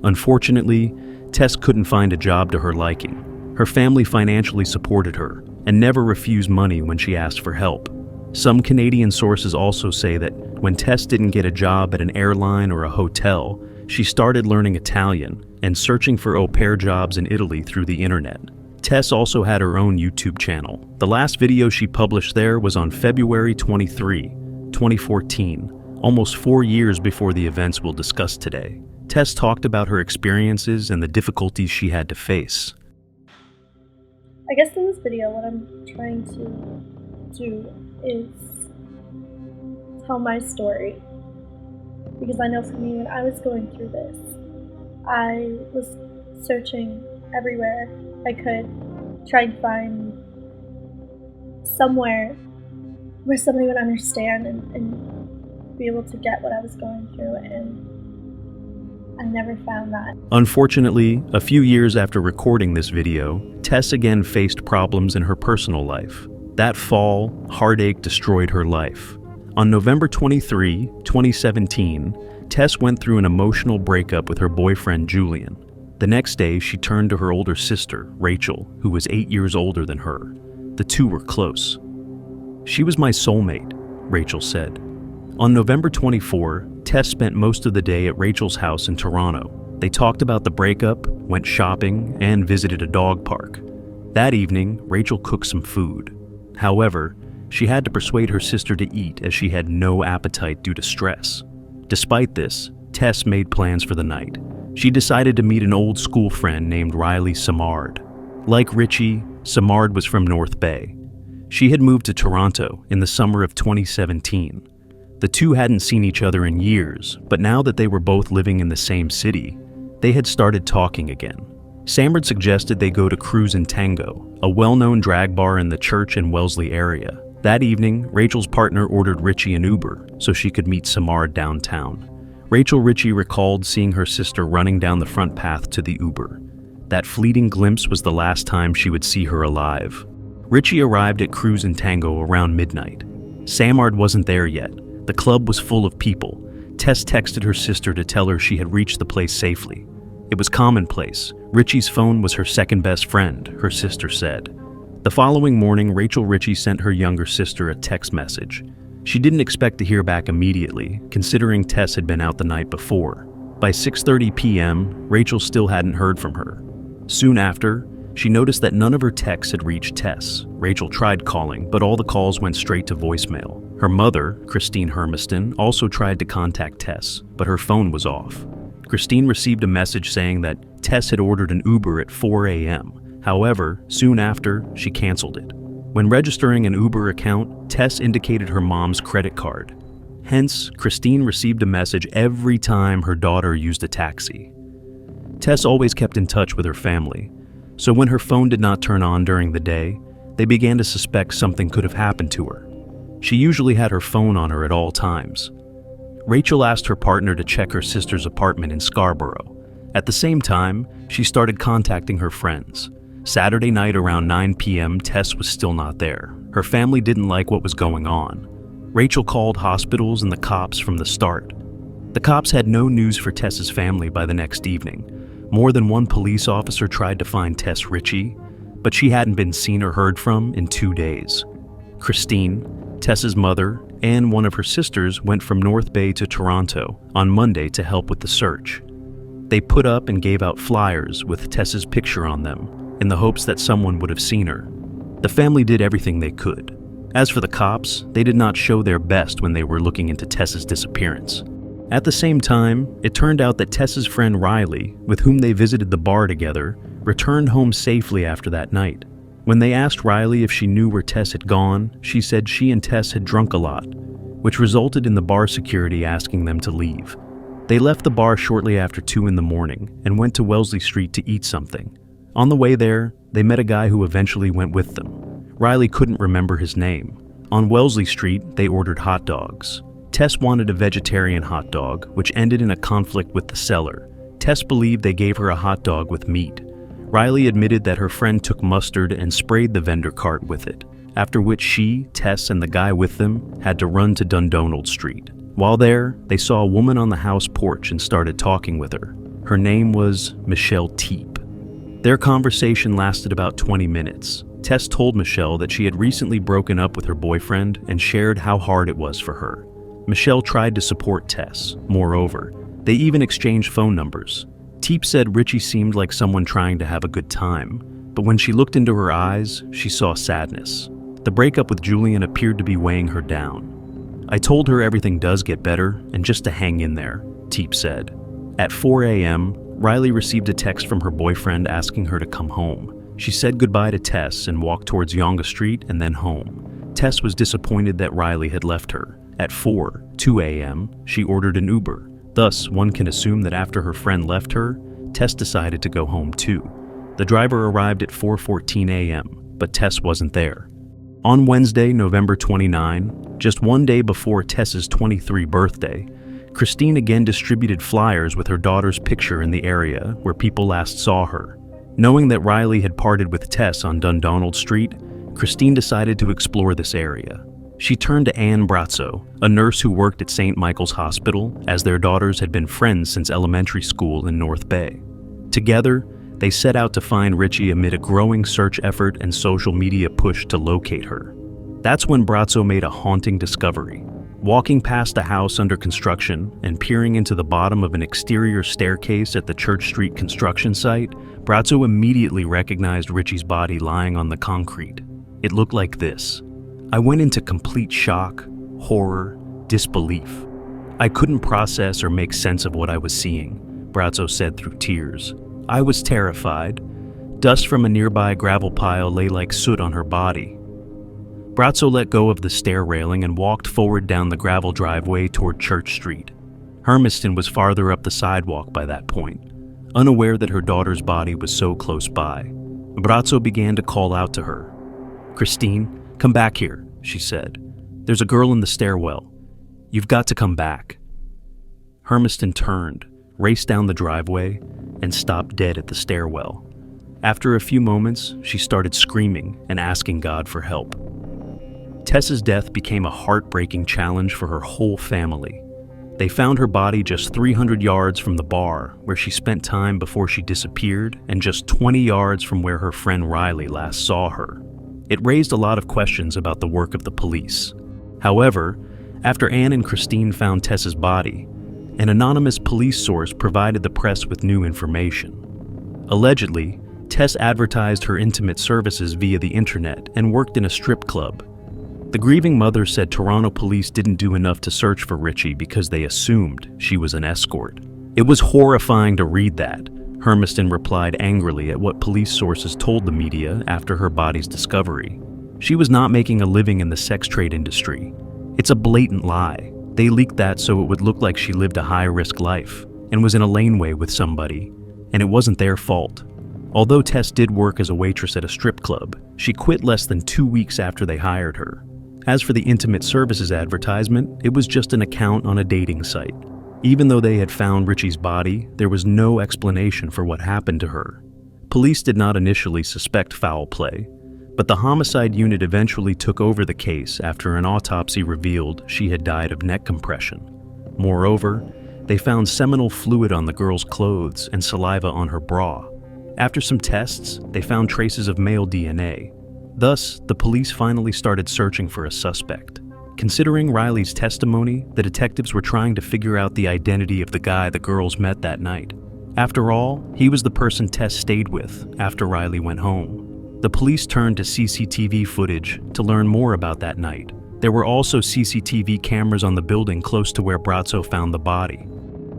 Unfortunately, Tess couldn't find a job to her liking. Her family financially supported her and never refused money when she asked for help. Some Canadian sources also say that when Tess didn't get a job at an airline or a hotel, she started learning Italian and searching for au pair jobs in Italy through the internet. Tess also had her own YouTube channel. The last video she published there was on February 23, 2014, almost 4 years before the events we'll discuss today. Tess talked about her experiences and the difficulties she had to face. I guess in this video what I'm trying to do is tell my story. Because I know for me, when I was going through this, I was searching everywhere I could, trying to find somewhere where somebody would understand and be able to get what I was going through, and I never found that. Unfortunately, a few years after recording this video, Tess again faced problems in her personal life. That fall, heartache destroyed her life. On November 23, 2017, Tess went through an emotional breakup with her boyfriend Julian. The next day, she turned to her older sister, Rachel, who was 8 years older than her. The two were close. "She was my soulmate," Rachel said. On November 24, Tess spent most of the day at Rachel's house in Toronto. They talked about the breakup, went shopping, and visited a dog park. That evening, Rachel cooked some food. However, she had to persuade her sister to eat as she had no appetite due to stress. Despite this, Tess made plans for the night. She decided to meet an old school friend named Riley Samard. Like Richie, Samard was from North Bay. She had moved to Toronto in the summer of 2017. The two hadn't seen each other in years, but now that they were both living in the same city, they had started talking again. Samard suggested they go to Cruise and Tango, a well-known drag bar in the Church and Wellesley area. That evening, Rachel's partner ordered Richie an Uber so she could meet Samard downtown. Rachel Richie recalled seeing her sister running down the front path to the Uber. That fleeting glimpse was the last time she would see her alive. Richie arrived at Cruise and Tango around midnight. Samard wasn't there yet. The club was full of people. Tess texted her sister to tell her she had reached the place safely. It was commonplace. Richie's phone was her second best friend, her sister said. The following morning, Rachel Richie sent her younger sister a text message. She didn't expect to hear back immediately, considering Tess had been out the night before. By 6:30 p.m., Rachel still hadn't heard from her. Soon after, she noticed that none of her texts had reached Tess. Rachel tried calling, but all the calls went straight to voicemail. Her mother, Christine Hermiston, also tried to contact Tess, but her phone was off. Christine received a message saying that Tess had ordered an Uber at 4 a.m. However, soon after, she canceled it. When registering an Uber account, Tess indicated her mom's credit card. Hence, Christine received a message every time her daughter used a taxi. Tess always kept in touch with her family, so when her phone did not turn on during the day, they began to suspect something could have happened to her. She usually had her phone on her at all times. Rachel asked her partner to check her sister's apartment in Scarborough. At the same time, she started contacting her friends. Saturday night around 9 p.m., Tess was still not there. Her family didn't like what was going on. Rachel called hospitals and the cops from the start. The cops had no news for Tess's family by the next evening. More than one police officer tried to find Tess Richie, but she hadn't been seen or heard from in 2 days. Christine, Tess's mother, and one of her sisters went from North Bay to Toronto on Monday to help with the search. They put up and gave out flyers with Tess's picture on them in the hopes that someone would have seen her. The family did everything they could. As for the cops, they did not show their best when they were looking into Tess's disappearance. At the same time, it turned out that Tess's friend Riley, with whom they visited the bar together, returned home safely after that night. When they asked Riley if she knew where Tess had gone, she said she and Tess had drunk a lot, which resulted in the bar security asking them to leave. They left the bar shortly after 2 in the morning and went to Wellesley Street to eat something. On the way there, they met a guy who eventually went with them. Riley couldn't remember his name. On Wellesley Street, they ordered hot dogs. Tess wanted a vegetarian hot dog, which ended in a conflict with the seller. Tess believed they gave her a hot dog with meat. Riley admitted that her friend took mustard and sprayed the vendor cart with it, after which she, Tess, and the guy with them had to run to Dundonald Street. While there, they saw a woman on the house porch and started talking with her. Her name was Michelle Teep. Their conversation lasted about 20 minutes. Tess told Michelle that she had recently broken up with her boyfriend and shared how hard it was for her. Michelle tried to support Tess. Moreover, they even exchanged phone numbers. Teep said Richie seemed like someone trying to have a good time, but when she looked into her eyes, she saw sadness. The breakup with Julian appeared to be weighing her down. I told her everything does get better and just to hang in there, Teep said. At 4 a.m., Riley received a text from her boyfriend asking her to come home. She said goodbye to Tess and walked towards Yonge Street and then home. Tess was disappointed that Riley had left her. At 2 a.m., she ordered an Uber. Thus, one can assume that after her friend left her, Tess decided to go home too. The driver arrived at 4:14 a.m., but Tess wasn't there. On Wednesday, November 29, just 1 day before Tess's 23rd birthday, Christine again distributed flyers with her daughter's picture in the area where people last saw her. Knowing that Riley had parted with Tess on Dundonald Street, Christine decided to explore this area. She turned to Anne Brazzo, a nurse who worked at St. Michael's Hospital, as their daughters had been friends since elementary school in North Bay. Together, they set out to find Richie amid a growing search effort and social media push to locate her. That's when Brazzo made a haunting discovery. Walking past a house under construction and peering into the bottom of an exterior staircase at the Church Street construction site, Brazzo immediately recognized Richie's body lying on the concrete. It looked like this. I went into complete shock, horror, disbelief. I couldn't process or make sense of what I was seeing, Brazzo said through tears. I was terrified. Dust from a nearby gravel pile lay like soot on her body. Brazzo let go of the stair railing and walked forward down the gravel driveway toward Church Street. Hermiston was farther up the sidewalk by that point, unaware that her daughter's body was so close by. Brazzo began to call out to her. "Christine, come back here," she said. "There's a girl in the stairwell. You've got to come back." Hermiston turned, raced down the driveway, and stopped dead at the stairwell. After a few moments, she started screaming and asking God for help. Tess's death became a heartbreaking challenge for her whole family. They found her body just 300 yards from the bar where she spent time before she disappeared, and just 20 yards from where her friend Riley last saw her. It raised a lot of questions about the work of the police. However, after Anne and Christine found Tess's body, an anonymous police source provided the press with new information. Allegedly, Tess advertised her intimate services via the internet and worked in a strip club. The grieving mother said Toronto police didn't do enough to search for Richie because they assumed she was an escort. "It was horrifying to read that," Hermiston replied angrily at what police sources told the media after her body's discovery. "She was not making a living in the sex trade industry. It's a blatant lie. They leaked that so it would look like she lived a high-risk life and was in a laneway with somebody, and it wasn't their fault." Although Tess did work as a waitress at a strip club, she quit less than 2 weeks after they hired her. As for the intimate services advertisement, it was just an account on a dating site. Even though they had found Richie's body, there was no explanation for what happened to her. Police did not initially suspect foul play, but the homicide unit eventually took over the case after an autopsy revealed she had died of neck compression. Moreover, they found seminal fluid on the girl's clothes and saliva on her bra. After some tests, they found traces of male DNA. Thus, the police finally started searching for a suspect. Considering Riley's testimony, the detectives were trying to figure out the identity of the guy the girls met that night. After all, he was the person Tess stayed with after Riley went home. The police turned to CCTV footage to learn more about that night. There were also CCTV cameras on the building close to where Brazzo found the body.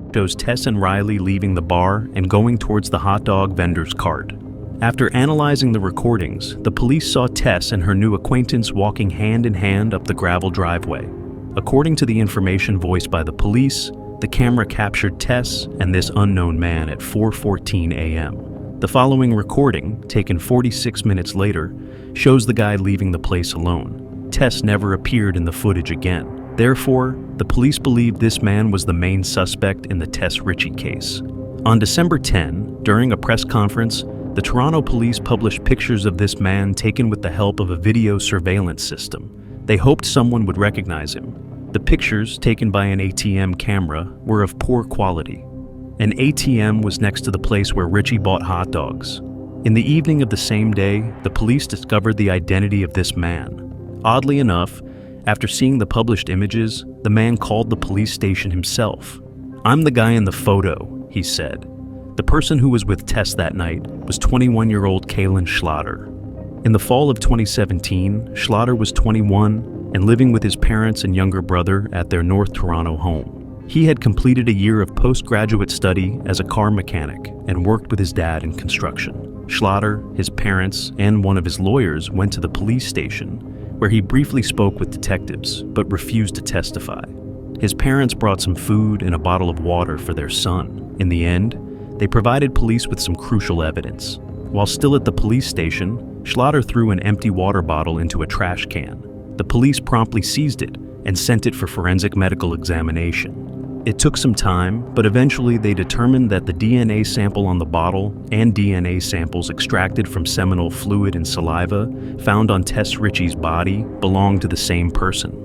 It shows Tess and Riley leaving the bar and going towards the hot dog vendor's cart. After analyzing the recordings, the police saw Tess and her new acquaintance walking hand in hand up the gravel driveway. According to the information voiced by the police, the camera captured Tess and this unknown man at 4:14 a.m. The following recording, taken 46 minutes later, shows the guy leaving the place alone. Tess never appeared in the footage again. Therefore, the police believed this man was the main suspect in the Tess Richie case. On December 10, during a press conference, the Toronto police published pictures of this man taken with the help of a video surveillance system. They hoped someone would recognize him. The pictures, taken by an ATM camera, were of poor quality. An ATM was next to the place where Richie bought hot dogs. In the evening of the same day, the police discovered the identity of this man. Oddly enough, after seeing the published images, the man called the police station himself. "I'm the guy in the photo," he said. The person who was with Tess that night was 21-year-old Kaylin Schlatter. In the fall of 2017, Schlatter was 21 and living with his parents and younger brother at their North Toronto home. He had completed a year of postgraduate study as a car mechanic and worked with his dad in construction. Schlatter, his parents, and one of his lawyers went to the police station, where he briefly spoke with detectives but refused to testify. His parents brought some food and a bottle of water for their son. In the end, they provided police with some crucial evidence. While still at the police station, Schlatter threw an empty water bottle into a trash can. The police promptly seized it and sent it for forensic medical examination. It took some time, but eventually they determined that the DNA sample on the bottle and DNA samples extracted from seminal fluid and saliva found on Tess Richie's body belonged to the same person.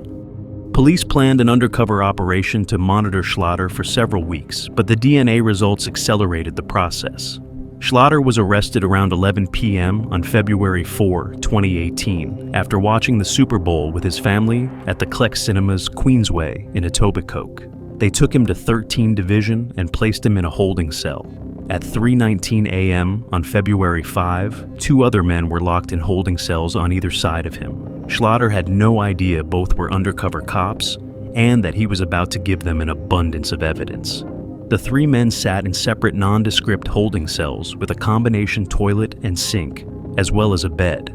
Police planned an undercover operation to monitor Schlatter for several weeks, but the DNA results accelerated the process. Schlatter was arrested around 11 p.m. on February 4, 2018, after watching the Super Bowl with his family at the Kleck Cinemas Queensway in Etobicoke. They took him to 13 Division and placed him in a holding cell. At 3:19 a.m. on February 5, 2 other men were locked in holding cells on either side of him. Schlatter had no idea both were undercover cops and that he was about to give them an abundance of evidence. The three men sat in separate nondescript holding cells with a combination toilet and sink, as well as a bed.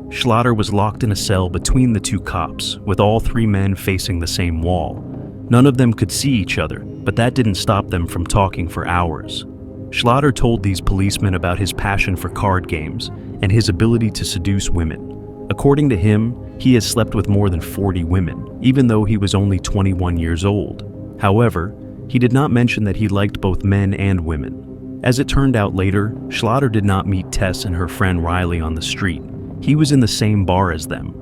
Schlatter was locked in a cell between the two cops, with all three men facing the same wall. None of them could see each other, but that didn't stop them from talking for hours. Schlatter told these policemen about his passion for card games and his ability to seduce women. According to him, he has slept with more than 40 women, even though he was only 21 years old. However, he did not mention that he liked both men and women. As it turned out later, Schlatter did not meet Tess and her friend Riley on the street. He was in the same bar as them.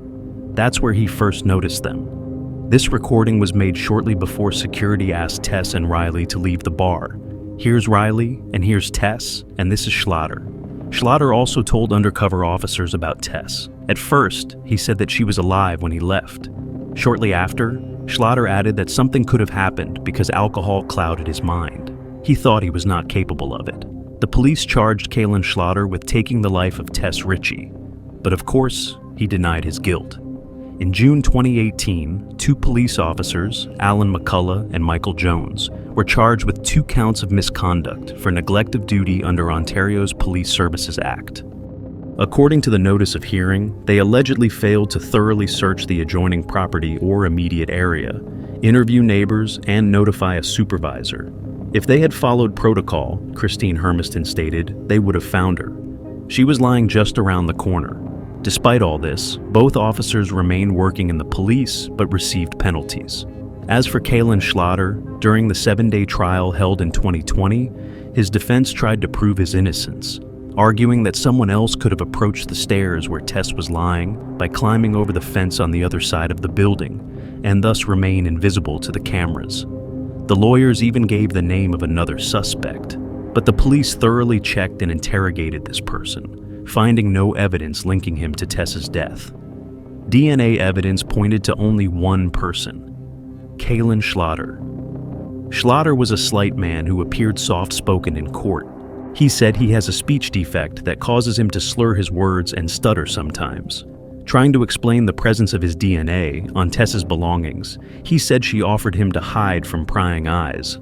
That's where he first noticed them. This recording was made shortly before security asked Tess and Riley to leave the bar. Here's Riley, and here's Tess, and this is Schlatter. Schlatter also told undercover officers about Tess. At first, he said that she was alive when he left. Shortly after, Schlatter added that something could have happened because alcohol clouded his mind. He thought he was not capable of it. The police charged Kalen Schlatter with taking the life of Tess Richie, but of course, he denied his guilt. In June 2018, two police officers, Alan McCullough and Michael Jones, were charged with 2 counts of misconduct for neglect of duty under Ontario's Police Services Act. According to the notice of hearing, they allegedly failed to thoroughly search the adjoining property or immediate area, interview neighbors, and notify a supervisor. If they had followed protocol, Christine Hermiston stated, they would have found her. She was lying just around the corner. Despite all this, both officers remained working in the police but received penalties. As for Kalen Schlatter, during the 7-day trial held in 2020, his defense tried to prove his innocence, arguing that someone else could have approached the stairs where Tess was lying by climbing over the fence on the other side of the building, and thus remain invisible to the cameras. The lawyers even gave the name of another suspect, but the police thoroughly checked and interrogated this person, finding no evidence linking him to Tess's death. DNA evidence pointed to only one person, Kalen Schlatter. Schlatter was a slight man who appeared soft-spoken in court. He said he has a speech defect that causes him to slur his words and stutter sometimes. Trying to explain the presence of his DNA on Tess's belongings, he said she offered him to hide from prying eyes.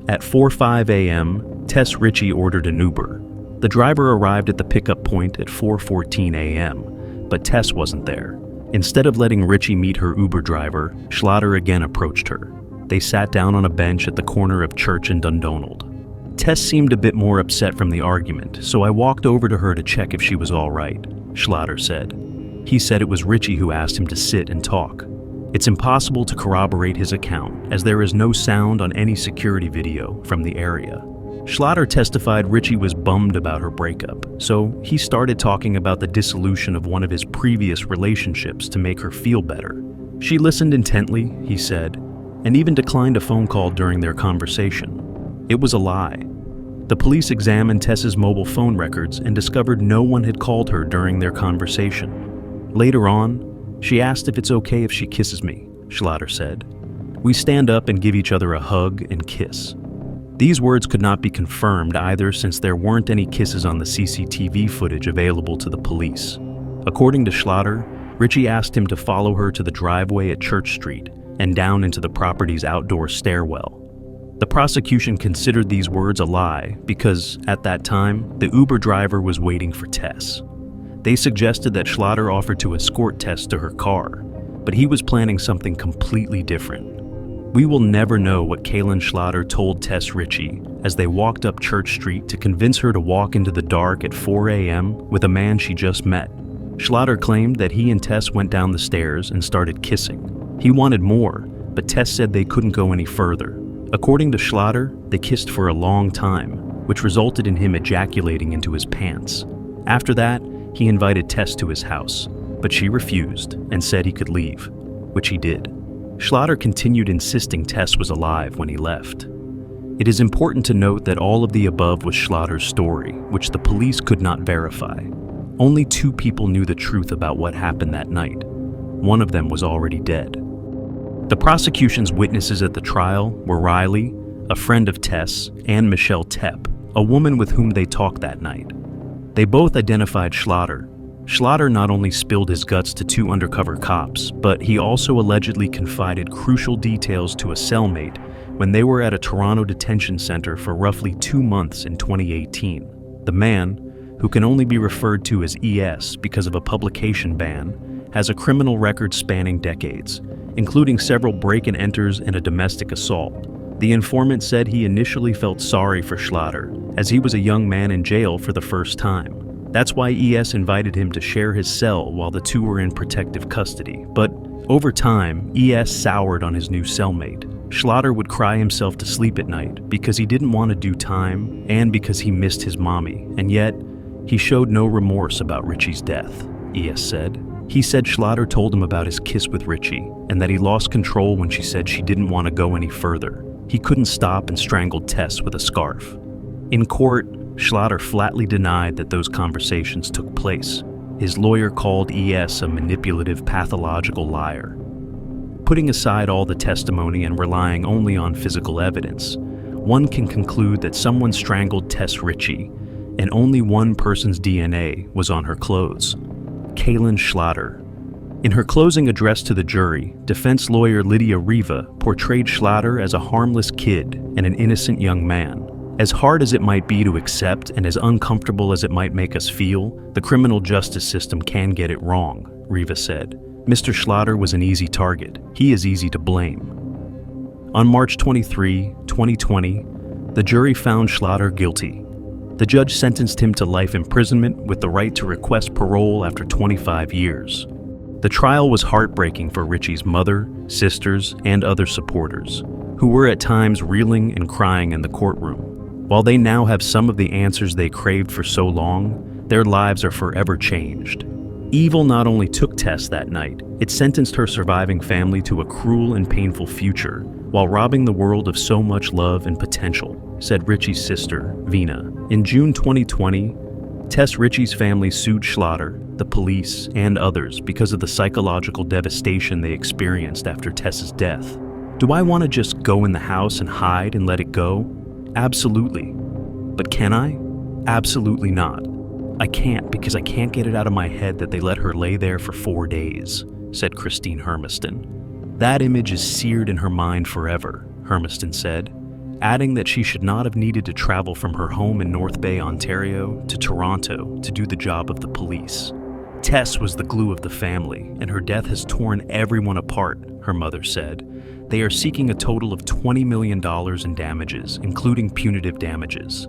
At 4:05 a.m., Tess Richie ordered an Uber. The driver arrived at the pickup point at 4:14 a.m., but Tess wasn't there. Instead of letting Richie meet her Uber driver, Schlatter again approached her. They sat down on a bench at the corner of Church and Dundonald. Tess seemed a bit more upset from the argument, so I walked over to her to check if she was all right, Schlatter said. He said it was Richie who asked him to sit and talk. It's impossible to corroborate his account, as there is no sound on any security video from the area. Schlatter testified Richie was bummed about her breakup, so he started talking about the dissolution of one of his previous relationships to make her feel better. She listened intently, he said, and even declined a phone call during their conversation. It was a lie. The police examined Tess's mobile phone records and discovered no one had called her during their conversation. Later on, she asked if it's okay if she kisses me, Schlatter said. We stand up and give each other a hug and kiss. These words could not be confirmed either, since there weren't any kisses on the CCTV footage available to the police. According to Schlatter, Richie asked him to follow her to the driveway at Church Street and down into the property's outdoor stairwell. The prosecution considered these words a lie because, at that time, the Uber driver was waiting for Tess. They suggested that Schlatter offered to escort Tess to her car, but he was planning something completely different. We will never know what Kalen Schlatter told Tess Richie as they walked up Church Street to convince her to walk into the dark at 4 a.m. with a man she just met. Schlatter claimed that he and Tess went down the stairs and started kissing. He wanted more, but Tess said they couldn't go any further. According to Schlatter, they kissed for a long time, which resulted in him ejaculating into his pants. After that, he invited Tess to his house, but she refused and said he could leave, which he did. Schlatter continued insisting Tess was alive when he left. It is important to note that all of the above was Schlatter's story, which the police could not verify. Only 2 people knew the truth about what happened that night. One of them was already dead. The prosecution's witnesses at the trial were Riley, a friend of Tess, and Michelle Tepp, a woman with whom they talked that night. They both identified Schlatter. Schlatter not only spilled his guts to 2 undercover cops, but he also allegedly confided crucial details to a cellmate when they were at a Toronto detention center for roughly 2 months in 2018. The man, who can only be referred to as ES because of a publication ban, has a criminal record spanning decades, including several break-and-enters and a domestic assault. The informant said he initially felt sorry for Schlatter, as he was a young man in jail for the first time. That's why ES invited him to share his cell while the two were in protective custody. But over time, ES soured on his new cellmate. Schlatter would cry himself to sleep at night because he didn't want to do time and because he missed his mommy, and yet he showed no remorse about Richie's death, ES said. He said Schlatter told him about his kiss with Richie and that he lost control when she said she didn't want to go any further. He couldn't stop and strangled Tess with a scarf. In court, Schlatter flatly denied that those conversations took place. His lawyer called ES a manipulative, pathological liar. Putting aside all the testimony and relying only on physical evidence, one can conclude that someone strangled Tess Richie, and only one person's DNA was on her clothes: Kaylin Schlatter. In her closing address to the jury, defense lawyer Lydia Riva portrayed Schlatter as a harmless kid and an innocent young man. As hard as it might be to accept and as uncomfortable as it might make us feel, the criminal justice system can get it wrong, Riva said. Mr. Schlatter was an easy target. He is easy to blame. On March 23, 2020, the jury found Schlatter guilty. The judge sentenced him to life imprisonment with the right to request parole after 25 years. The trial was heartbreaking for Richie's mother, sisters, and other supporters, who were at times reeling and crying in the courtroom. While they now have some of the answers they craved for so long, their lives are forever changed. Evil not only took Tess that night, it sentenced her surviving family to a cruel and painful future, while robbing the world of so much love and potential, said Richie's sister, Vina. In June 2020, Tess Richie's family sued Schlatter, the police, and others because of the psychological devastation they experienced after Tess's death. Do I want to just go in the house and hide and let it go? Absolutely. But can I? Absolutely not. I can't because I can't get it out of my head that they let her lay there for 4 days, said Christine Hermiston. That image is seared in her mind forever, Hermiston said, adding that she should not have needed to travel from her home in North Bay, Ontario, to Toronto to do the job of the police. Tess was the glue of the family, and her death has torn everyone apart, her mother said. They are seeking a total of $20 million in damages, including punitive damages.